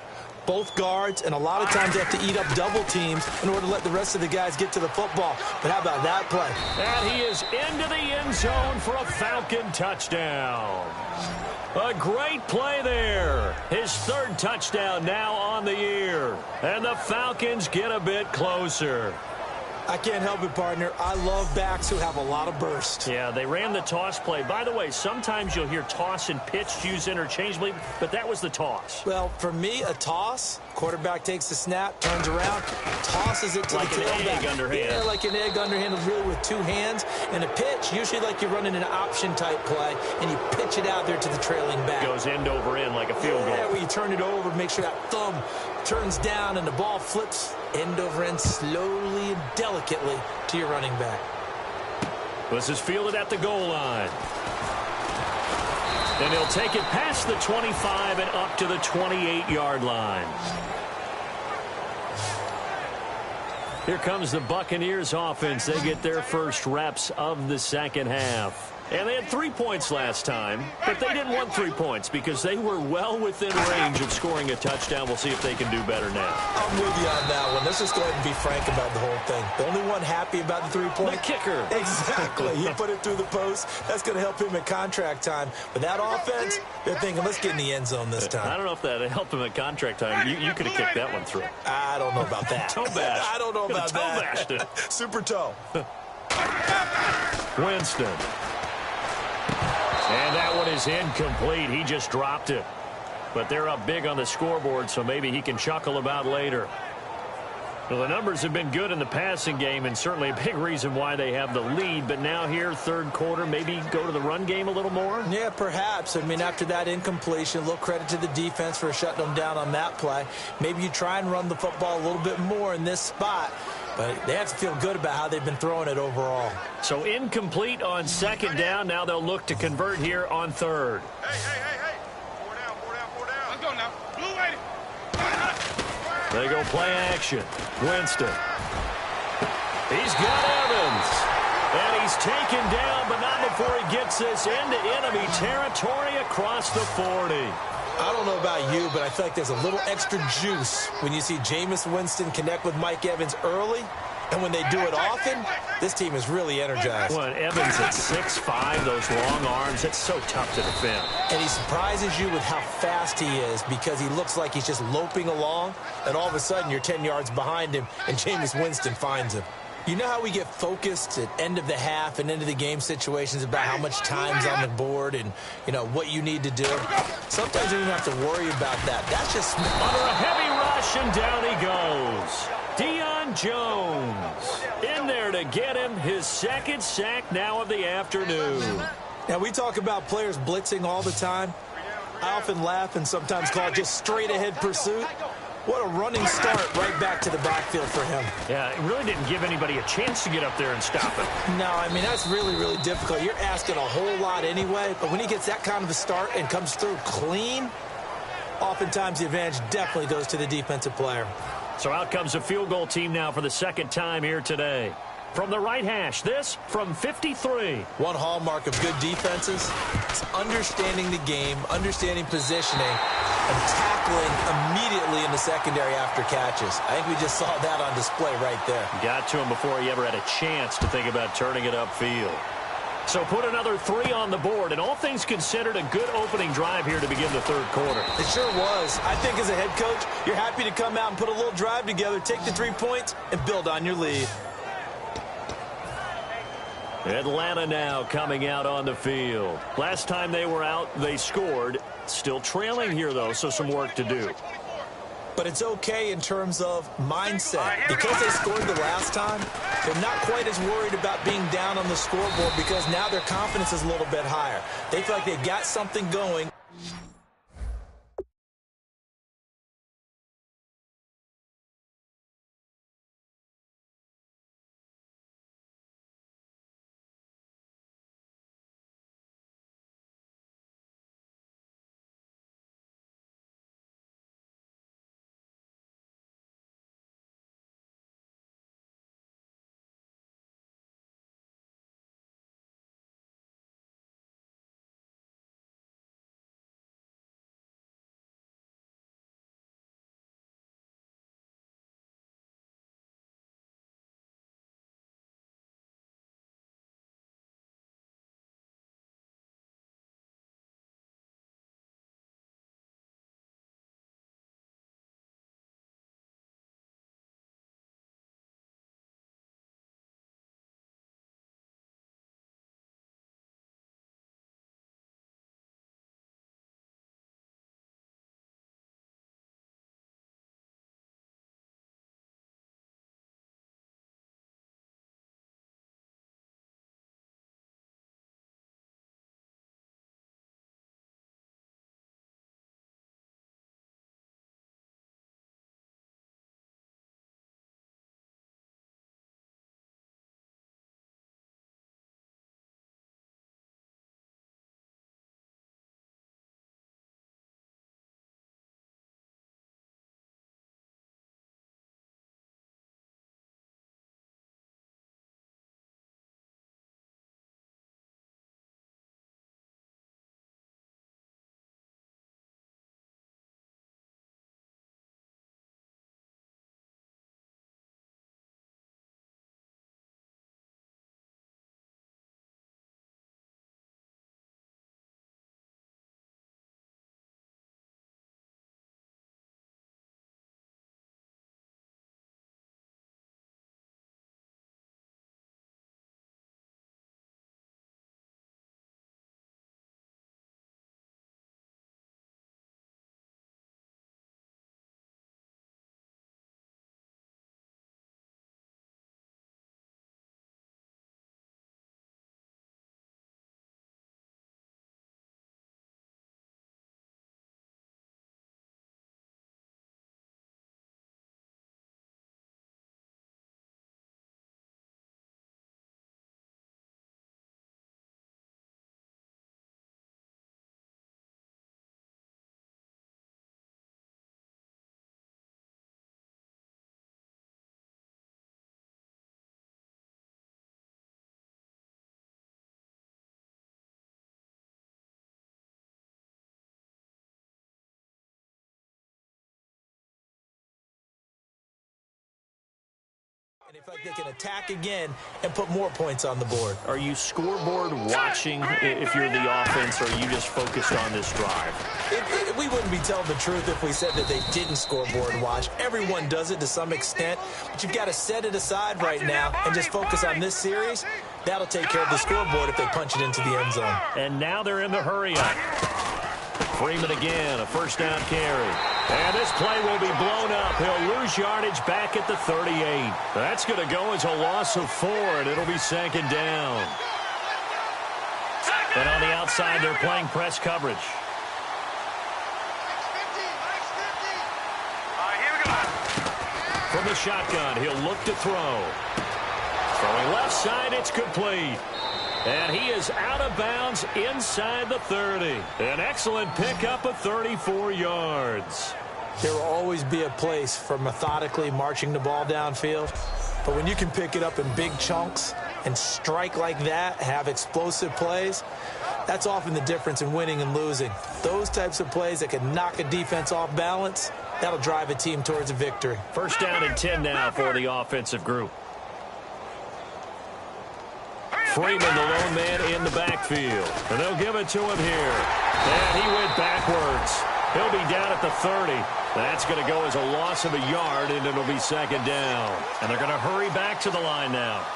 both guards, and a lot of times they have to eat up double teams in order to let the rest of the guys get to the football. But how about that play? And he is into the end zone for a Falcon touchdown. A great play there. His 3rd touchdown now on the year. And the Falcons get a bit closer. I can't help it, partner. I love backs who have a lot of burst. Yeah, they ran the toss play. By the way, sometimes you'll hear toss and pitch used interchangeably, but that was the toss. Well, for me, a toss, quarterback takes the snap, turns around, tosses it to like the tailback. Like an egg underhand. Yeah, like an egg underhand, really with 2 hands. And a pitch, usually like you're running an option-type play, and you pitch it out there to the trailing back. Goes end over end like a field goal. Yeah, where you turn it over, make sure that thumb turns down, and the ball flips end over end slowly and delicately to your running back. This is fielded at the goal line. And he'll take it past the 25 and up to the 28-yard line. Here comes the Buccaneers offense. They get their first reps of the 2nd half. And they had 3 points last time, but they didn't want 3 points because they were well within range of scoring a touchdown. We'll see if they can do better now. I'm with you on that one. Let's just go ahead and be frank about the whole thing. The only one happy about the 3-point? The kicker. Exactly. He put it through the post. That's going to help him at contract time. But that offense, they're thinking, let's get in the end zone this time. I don't know if that helped him at contract time. You could have kicked that one through. I don't know about that. Toe bash. I don't know about toe that. Bashed it. Super toe. Winston. And that one is incomplete. He just dropped it. But they're up big on the scoreboard, so maybe he can chuckle about later. Well, the numbers have been good in the passing game, and certainly a big reason why they have the lead. But now here, 3rd quarter, maybe go to the run game a little more? Yeah, perhaps. I mean, after that incompletion, a little credit to the defense for shutting them down on that play. Maybe you try and run the football a little bit more in this spot. But they have to feel good about how they've been throwing it overall. So incomplete on 2nd down. Now they'll look to convert here on 3rd. Hey. 4 down. Let's go now. Blue lady. They go play action. Winston. He's got Evans. And he's taken down, but not before he gets this into enemy territory across the 40. I don't know about you, but I feel like there's a little extra juice when you see Jameis Winston connect with Mike Evans early. And when they do it often, this team is really energized. Well, Evans at 6'5", those long arms, it's so tough to defend. And he surprises you with how fast he is because he looks like he's just loping along, and all of a sudden you're 10 yards behind him, and Jameis Winston finds him. You know how we get focused at end of the half and into the game situations about how much time's on the board and, you know, what you need to do? Sometimes you don't have to worry about that. That's just under a heavy rush, and down he goes. Deion Jones in there to get him his second sack now of the afternoon. Now, we talk about players blitzing all the time. I often laugh and sometimes call it just straight-ahead pursuit. What a running start right back to the backfield for him. Yeah, it really didn't give anybody a chance to get up there and stop it. No, I mean, that's really, really difficult. You're asking a whole lot anyway, but when he gets that kind of a start and comes through clean, oftentimes the advantage definitely goes to the defensive player. So out comes the field goal team now for the second time here today. From the right hash, this from 53. One hallmark of good defenses is understanding the game, understanding positioning, and tackling immediately in the secondary after catches. I think we just saw that on display right there. Got to him before he ever had a chance to think about turning it upfield. So put another 3 on the board, and all things considered, a good opening drive here to begin the third quarter. It sure was. I think as a head coach, you're happy to come out and put a little drive together, take the 3 points, and build on your lead. Atlanta now coming out on the field. Last time they were out, they scored. Still trailing here, though, so some work to do. But it's okay in terms of mindset. Because they scored the last time, they're not quite as worried about being down on the scoreboard because now their confidence is a little bit higher. They feel like they've got something going. They feel like they can attack again and put more points on the board. Are you scoreboard watching if you're the offense, or are you just focused on this drive? We wouldn't be telling the truth if we said that they didn't scoreboard watch. Everyone does it to some extent, but you've got to set it aside right now and just focus on this series. That'll take care of the scoreboard if they punch it into the end zone. And now they're in the hurry-up. Freeman again, a first down carry. And this play will be blown up. He'll lose yardage back at the 38. That's going to go as a loss of 4, and it'll be second down. And on the outside, they're playing press coverage. From the shotgun, he'll look to throw. Throwing left side, it's complete. And he is out of bounds inside the 30. An excellent pickup of 34 yards. There will always be a place for methodically marching the ball downfield. But when you can pick it up in big chunks and strike like that, have explosive plays, that's often the difference in winning and losing. Those types of plays that can knock a defense off balance, that'll drive a team towards a victory. First down and 10 now for the offensive group. Freeman, the lone man in the backfield. And they'll give it to him here. And he went backwards. He'll be down at the 30. That's going to go as a loss of a yard, and it'll be second down. And they're going to hurry back to the line now.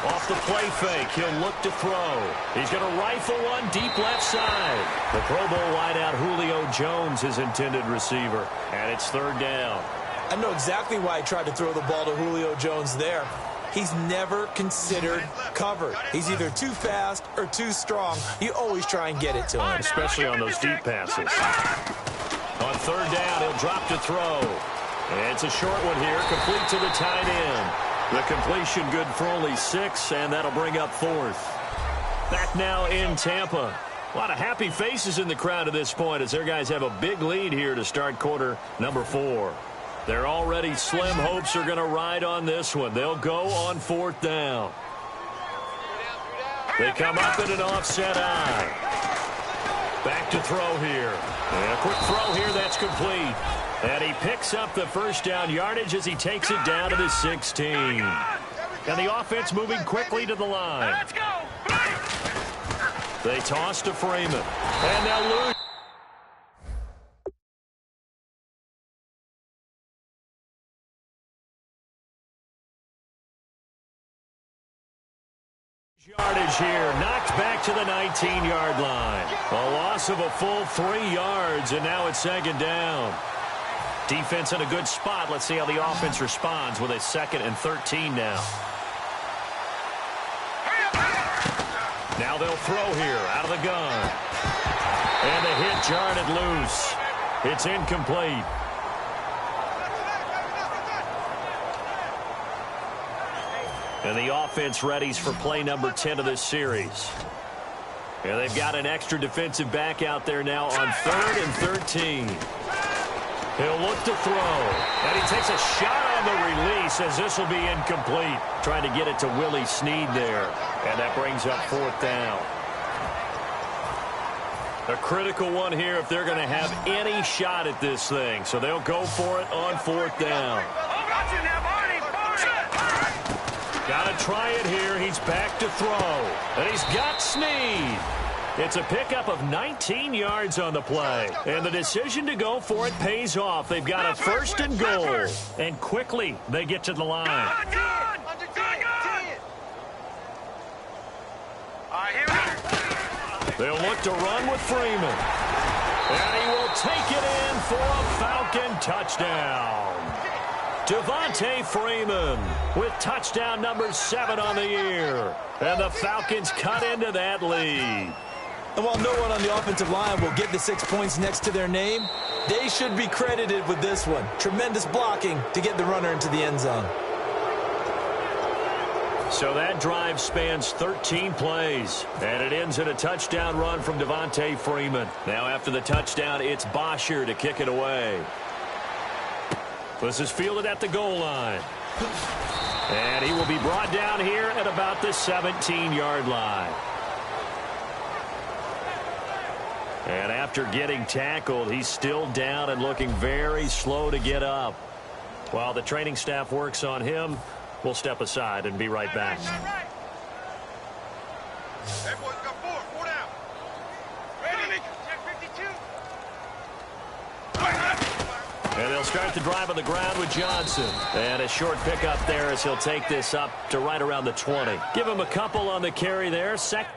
Off the play fake, he'll look to throw. He's going to rifle one deep left side. The Pro Bowl wideout Julio Jones, his intended receiver. And it's third down. I know exactly why he tried to throw the ball to Julio Jones there. He's never considered covered. He's either too fast or too strong. You always try and get it to him. Especially on those deep passes. On third down, he'll drop to throw. And it's a short one here, complete to the tight end. The completion good for only 6, and that'll bring up fourth. Back now in Tampa. A lot of happy faces in the crowd at this point as their guys have a big lead here to start quarter number 4. Their already slim hopes are going to ride on this one. They'll go on fourth down. They come up in an offset eye. Back to throw here. And a quick throw here that's complete. And he picks up the first down yardage as he takes it down to the 16. And the offense moving quickly to the line. Let's go. They toss to Freeman. And they'll lose. Yardage here, knocked back to the 19-yard line. A loss of a full 3 yards, and now it's second down. Defense in a good spot. Let's see how the offense responds with a 2nd and 13 now. Now they'll throw here out of the gun. And the hit jarred loose. It's incomplete. And the offense readies for play number 10 of this series. And they've got an extra defensive back out there now on 3rd and 13. He'll look to throw. And he takes a shot on the release as this will be incomplete. Trying to get it to Willie Snead there. And that brings up fourth down. A critical one here if they're going to have any shot at this thing. So they'll go for it on fourth down. Got to try it here. He's back to throw. And he's got Snead. It's a pickup of 19 yards on the play. And the decision to go for it pays off. They've got a 1st and goal. And quickly they get to the line. They'll look to run with Freeman. And he will take it in for a Falcon touchdown. Devontae Freeman with touchdown number 7 on the year. And the Falcons cut into that lead. And while no one on the offensive line will get the 6 points next to their name, they should be credited with this one. Tremendous blocking to get the runner into the end zone. So that drive spans 13 plays, and it ends in a touchdown run from Devontae Freeman. Now after the touchdown, it's Bosher to kick it away. This is fielded at the goal line. And he will be brought down here at about the 17-yard line. And after getting tackled, he's still down and looking very slow to get up. While the training staff works on him, we'll step aside and be right back. Hey, boys, got four down. Ready? Check 52. And they'll start the drive on the ground with Johnson. And a short pickup there as he'll take this up to right around the 20. Give him a couple on the carry there. Second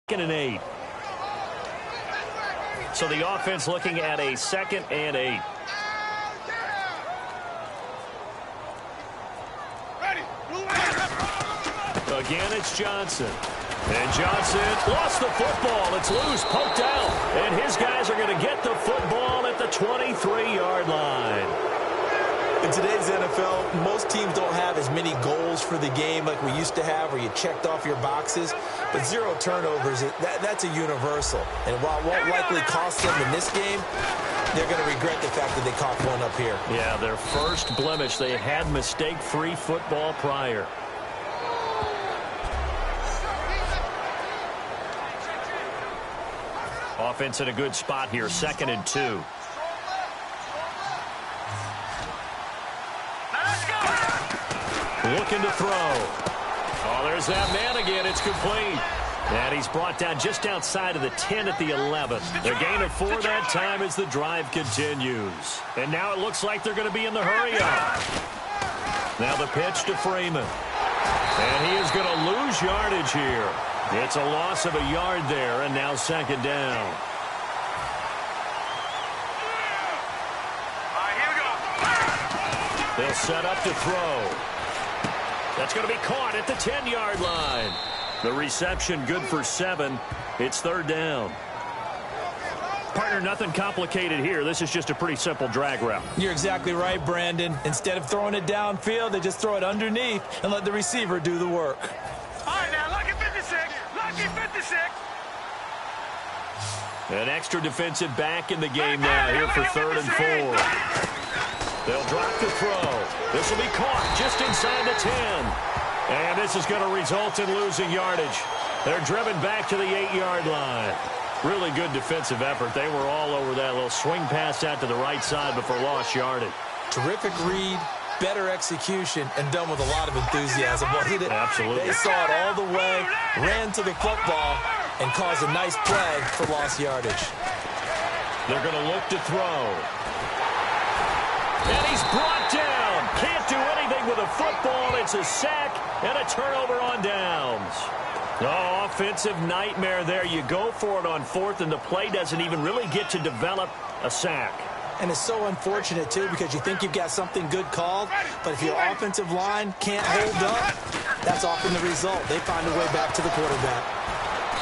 and 8. So the offense looking at a 2nd and 8. Again, it's Johnson. And Johnson lost the football. It's loose, poked out. And his guys are going to get the football at the 23-yard line. In today's NFL, most teams don't have as many goals for the game like we used to have, where you checked off your boxes. But 0 turnovers, that's a universal. And while it won't likely cost them in this game, they're going to regret the fact that they caught one up here. Yeah, their first blemish. They had mistake-free football prior. Offense in a good spot here, 2nd and 2. Looking to throw. Oh, there's that man again. It's complete. And he's brought down just outside of the 10 at the 11. The gain of 4 that time as the drive continues. And now it looks like they're going to be in the hurry-up. Now the pitch to Freeman. And he is going to lose yardage here. It's a loss of a yard there, and now 2nd down. They'll set up to throw. That's going to be caught at the 10-yard line. The reception good for 7. It's 3rd down. Partner, nothing complicated here. This is just a pretty simple drag route. You're exactly right, Brandon. Instead of throwing it downfield, they just throw it underneath and let the receiver do the work. All right, now, lucky 56. Lucky 56. An extra defensive back in the game now here for 3rd and 4. They'll drop the throw. This will be caught just inside the 10. And this is going to result in losing yardage. They're driven back to the 8-yard line. Really good defensive effort. They were all over that little swing pass out to the right side before lost yardage. Terrific read, better execution, and done with a lot of enthusiasm. Wasn't it? Absolutely. They saw it all the way, ran to the football, and caused a nice play for lost yardage. They're going to look to throw. And he's brought down. Can't do anything with a football. It's a sack and a turnover on downs. Oh, offensive nightmare there. You go for it on 4th, and the play doesn't even really get to develop a sack. And it's so unfortunate, too, because you think you've got something good called, but if your offensive line can't hold up, that's often the result. They find a way back to the quarterback.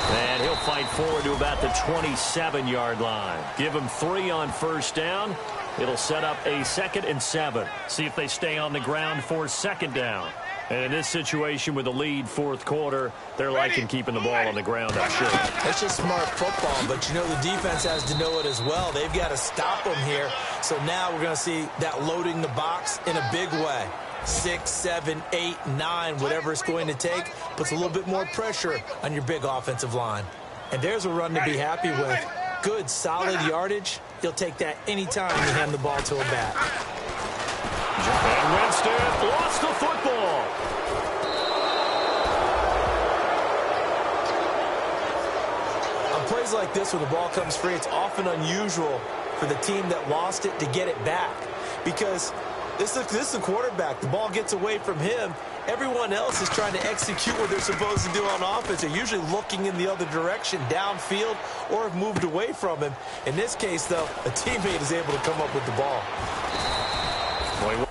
And he'll fight forward to about the 27-yard line. Give him 3 on 1st down. It'll set up a 2nd and 7. See if they stay on the ground for 2nd down. And in this situation with the lead 4th quarter, they're liking keeping the ball on the ground, I'm sure. That's just smart football, but you know the defense has to know it as well. They've got to stop them here. So now we're going to see that loading the box in a big way. 6, 7, 8, 9, whatever it's going to take, puts a little bit more pressure on your big offensive line. And there's a run to be happy with. Good, solid yardage. He'll take that anytime you hand the ball to a back. And Winston lost the football. On plays like this where the ball comes free, it's often unusual for the team that lost it to get it back. Because this is the quarterback. The ball gets away from him. Everyone else is trying to execute what they're supposed to do on offense. They're usually looking in the other direction, downfield, or have moved away from him. In this case, though, a teammate is able to come up with the ball. Boy,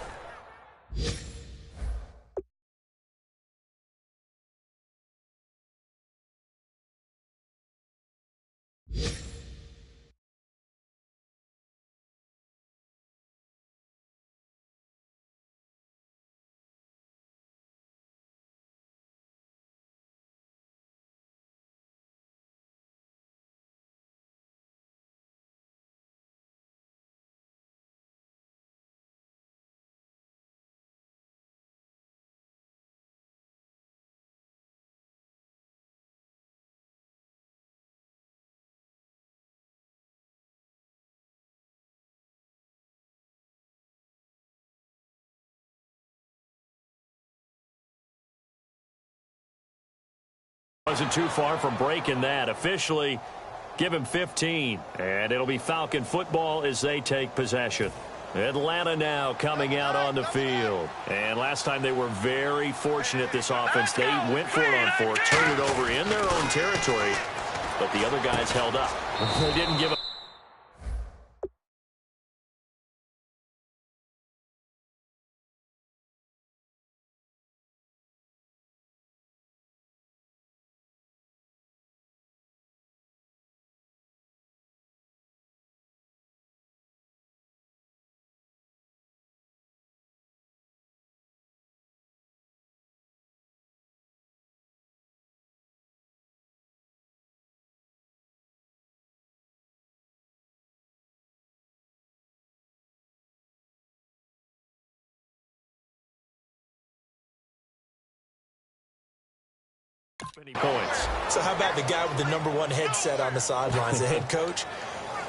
Wasn't too far from breaking that. Officially, give him 15. And it'll be Falcon football as they take possession. Atlanta now coming out on the field. And last time they were very fortunate, this offense. They went for it on 4, turned it over in their own territory, but the other guys held up. They didn't give up. Many points. So how about the guy with the #1 headset on the sidelines, the head coach?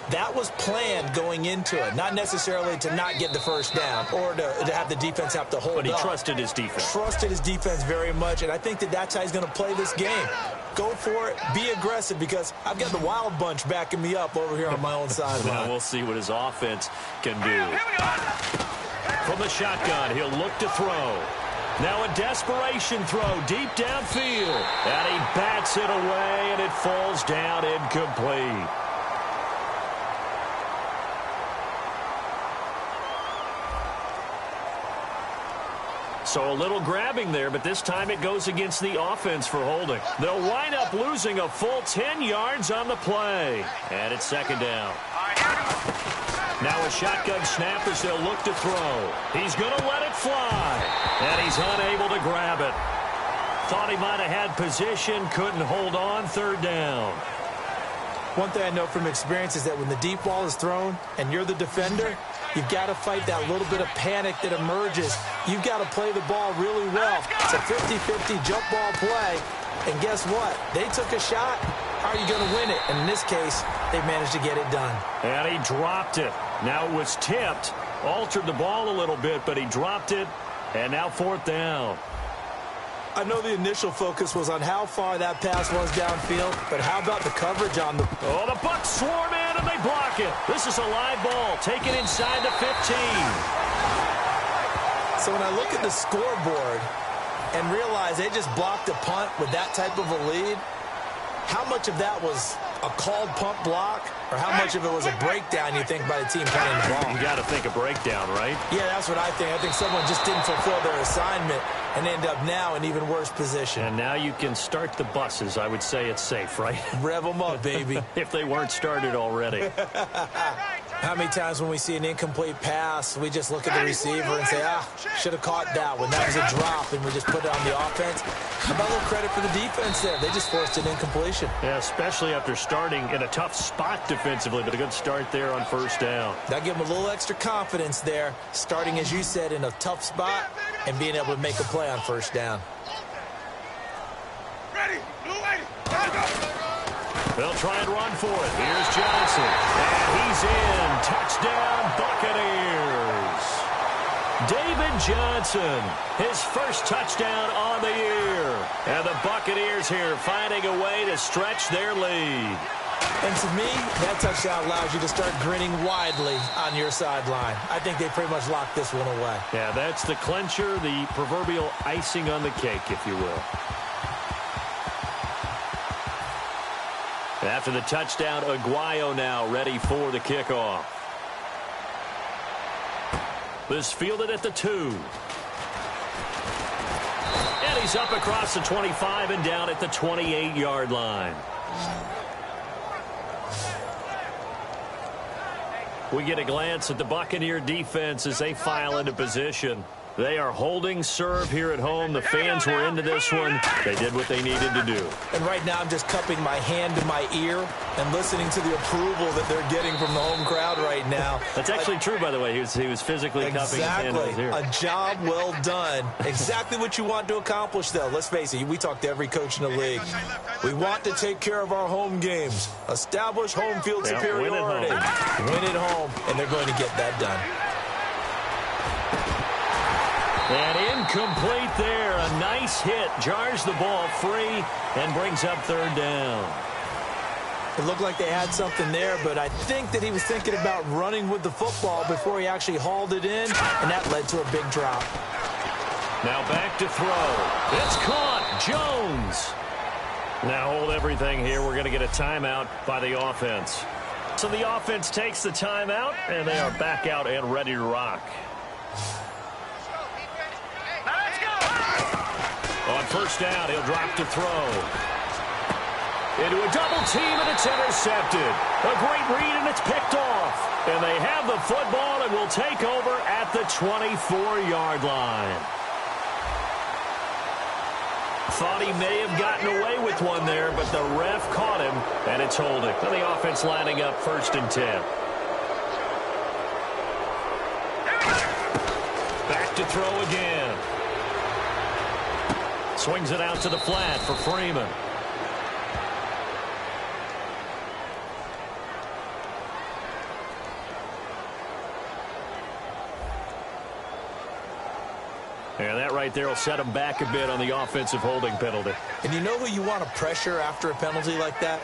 That was planned going into it, not necessarily to not get the first down or to have the defense have to hold up. But he trusted his defense. Trusted his defense very much, and I think that's how he's going to play this game. Go for it. Be aggressive, because I've got the wild bunch backing me up over here on my own sideline. Now we'll see what his offense can do. From the shotgun, he'll look to throw. Now a desperation throw deep downfield. And he bats it away, and it falls down incomplete. So a little grabbing there, but this time it goes against the offense for holding. They'll wind up losing a full 10 yards on the play. And it's second down. Now a shotgun snap as they'll look to throw. He's going to let it fly. And he's unable to grab it. Thought he might have had position, couldn't hold on, third down. One thing I know from experience is that when the deep ball is thrown and you're the defender, you've got to fight that little bit of panic that emerges. You've got to play the ball really well. It's a 50-50 jump ball play. And guess what? They took a shot. How are you going to win it? And in this case, they managed to get it done. And he dropped it. Now it was tipped. Altered the ball a little bit, but he dropped it. And now fourth down. I know the initial focus was on how far that pass was downfield, but how about the coverage on the... Oh, the Bucs swarm in and they block it. This is a live ball taken inside the 15. So when I look at the scoreboard and realize they just blocked a punt with that type of a lead, how much of that was a called punt block, or how much of it was a breakdown, you think, by the team punting the ball? You got to think a breakdown, right? Yeah, that's what I think. I think someone just didn't fulfill their assignment and end up now in even worse position. And now you can start the buses. I would say it's safe, right? Rev them up, baby. If they weren't started already. How many times when we see an incomplete pass, we just look at the receiver and say, should have caught that one. That was a drop, and we just put it on the offense. How about a little credit for the defense there? They just forced an incompletion. Yeah, especially after starting in a tough spot defensively, but a good start there on first down. That'll give them a little extra confidence there, starting, as you said, in a tough spot and being able to make a play on first down. Ready, blue lady, let's go. They'll try and run for it. Here's Johnson. And he's in. Touchdown, Buccaneers. David Johnson, his first touchdown on the year. And the Buccaneers here finding a way to stretch their lead. And to me, that touchdown allows you to start grinning widely on your sideline. I think they pretty much locked this one away. Yeah, that's the clincher, the proverbial icing on the cake, if you will. After the touchdown, Aguayo now ready for the kickoff. This fielded at the 2. And he's up across the 25 and down at the 28-yard line. We get a glance at the Buccaneer defense as they file into position. They are holding serve here at home. The fans were into this one. They did what they needed to do. And right now I'm just cupping my hand to my ear and listening to the approval that they're getting from the home crowd right now. That's actually true, by the way. He was physically cupping his hand to his ear. A job well done. Exactly what you want to accomplish, though. Let's face it, we talk to every coach in the league. We want to take care of our home games. Establish home field superiority. Win at home, and they're going to get that done. And Incomplete there. A nice hit. Jars the ball free and brings up third down. It looked like they had something there, but I think that he was thinking about running with the football before he actually hauled it in, and that led to a big drop. Now back to throw. It's caught. Jones. Now hold everything here. We're going to get a timeout by the offense. So the offense takes the timeout, and they are back out and ready to rock. Let's go! On first down, he'll drop to throw. Into a double team, and it's intercepted. A great read, and it's picked off. And they have the football and will take over at the 24-yard line. Thought he may have gotten away with one there, but the ref caught him, and it's holding. And the offense lining up 1st and 10. Back to throw again. Swings it out to the flat for Freeman. And that right there will set him back a bit on the offensive holding penalty. And you know who you want to pressure after a penalty like that?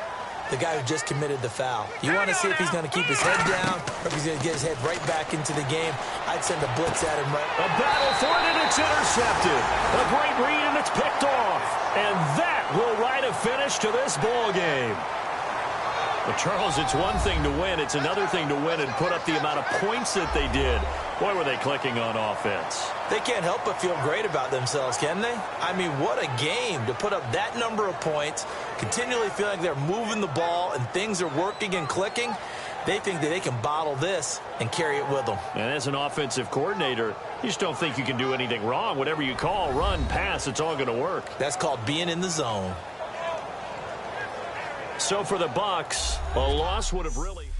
The guy who just committed the foul. You want to see if he's going to keep his head down or if he's going to get his head right back into the game. I'd send a blitz at him right. A battle for it, and it's intercepted. A great read, and it's picked off. And that will write a finish to this ball game. Well, Charles, it's one thing to win. It's another thing to win and put up the amount of points that they did. Boy, were they clicking on offense. They can't help but feel great about themselves, can they? I mean, what a game to put up that number of points, continually feel like they're moving the ball and things are working and clicking. They think that they can bottle this and carry it with them. And as an offensive coordinator, you just don't think you can do anything wrong. Whatever you call, run, pass, it's all going to work. That's called being in the zone. So for the Bucs, a loss would have really...